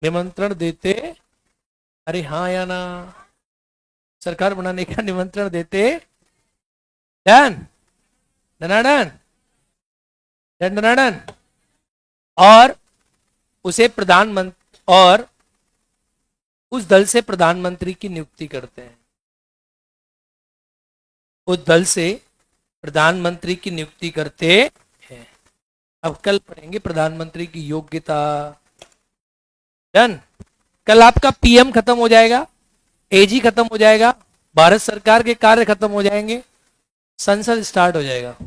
निमंत्रण देते। अरे हाँ या ना, सरकार बनाने का निमंत्रण देते। डन डनाडन, डन डनाडन। और उसे प्रधानमंत्री, और उस दल से प्रधानमंत्री की नियुक्ति करते हैं। उस दल से प्रधानमंत्री की नियुक्ति करते हैं। अब कल पढ़ेंगे प्रधानमंत्री की योग्यता। डन। कल आपका पीएम खत्म हो जाएगा, एजी खत्म हो जाएगा, भारत सरकार के कार्य खत्म हो जाएंगे, संसद स्टार्ट हो जाएगा।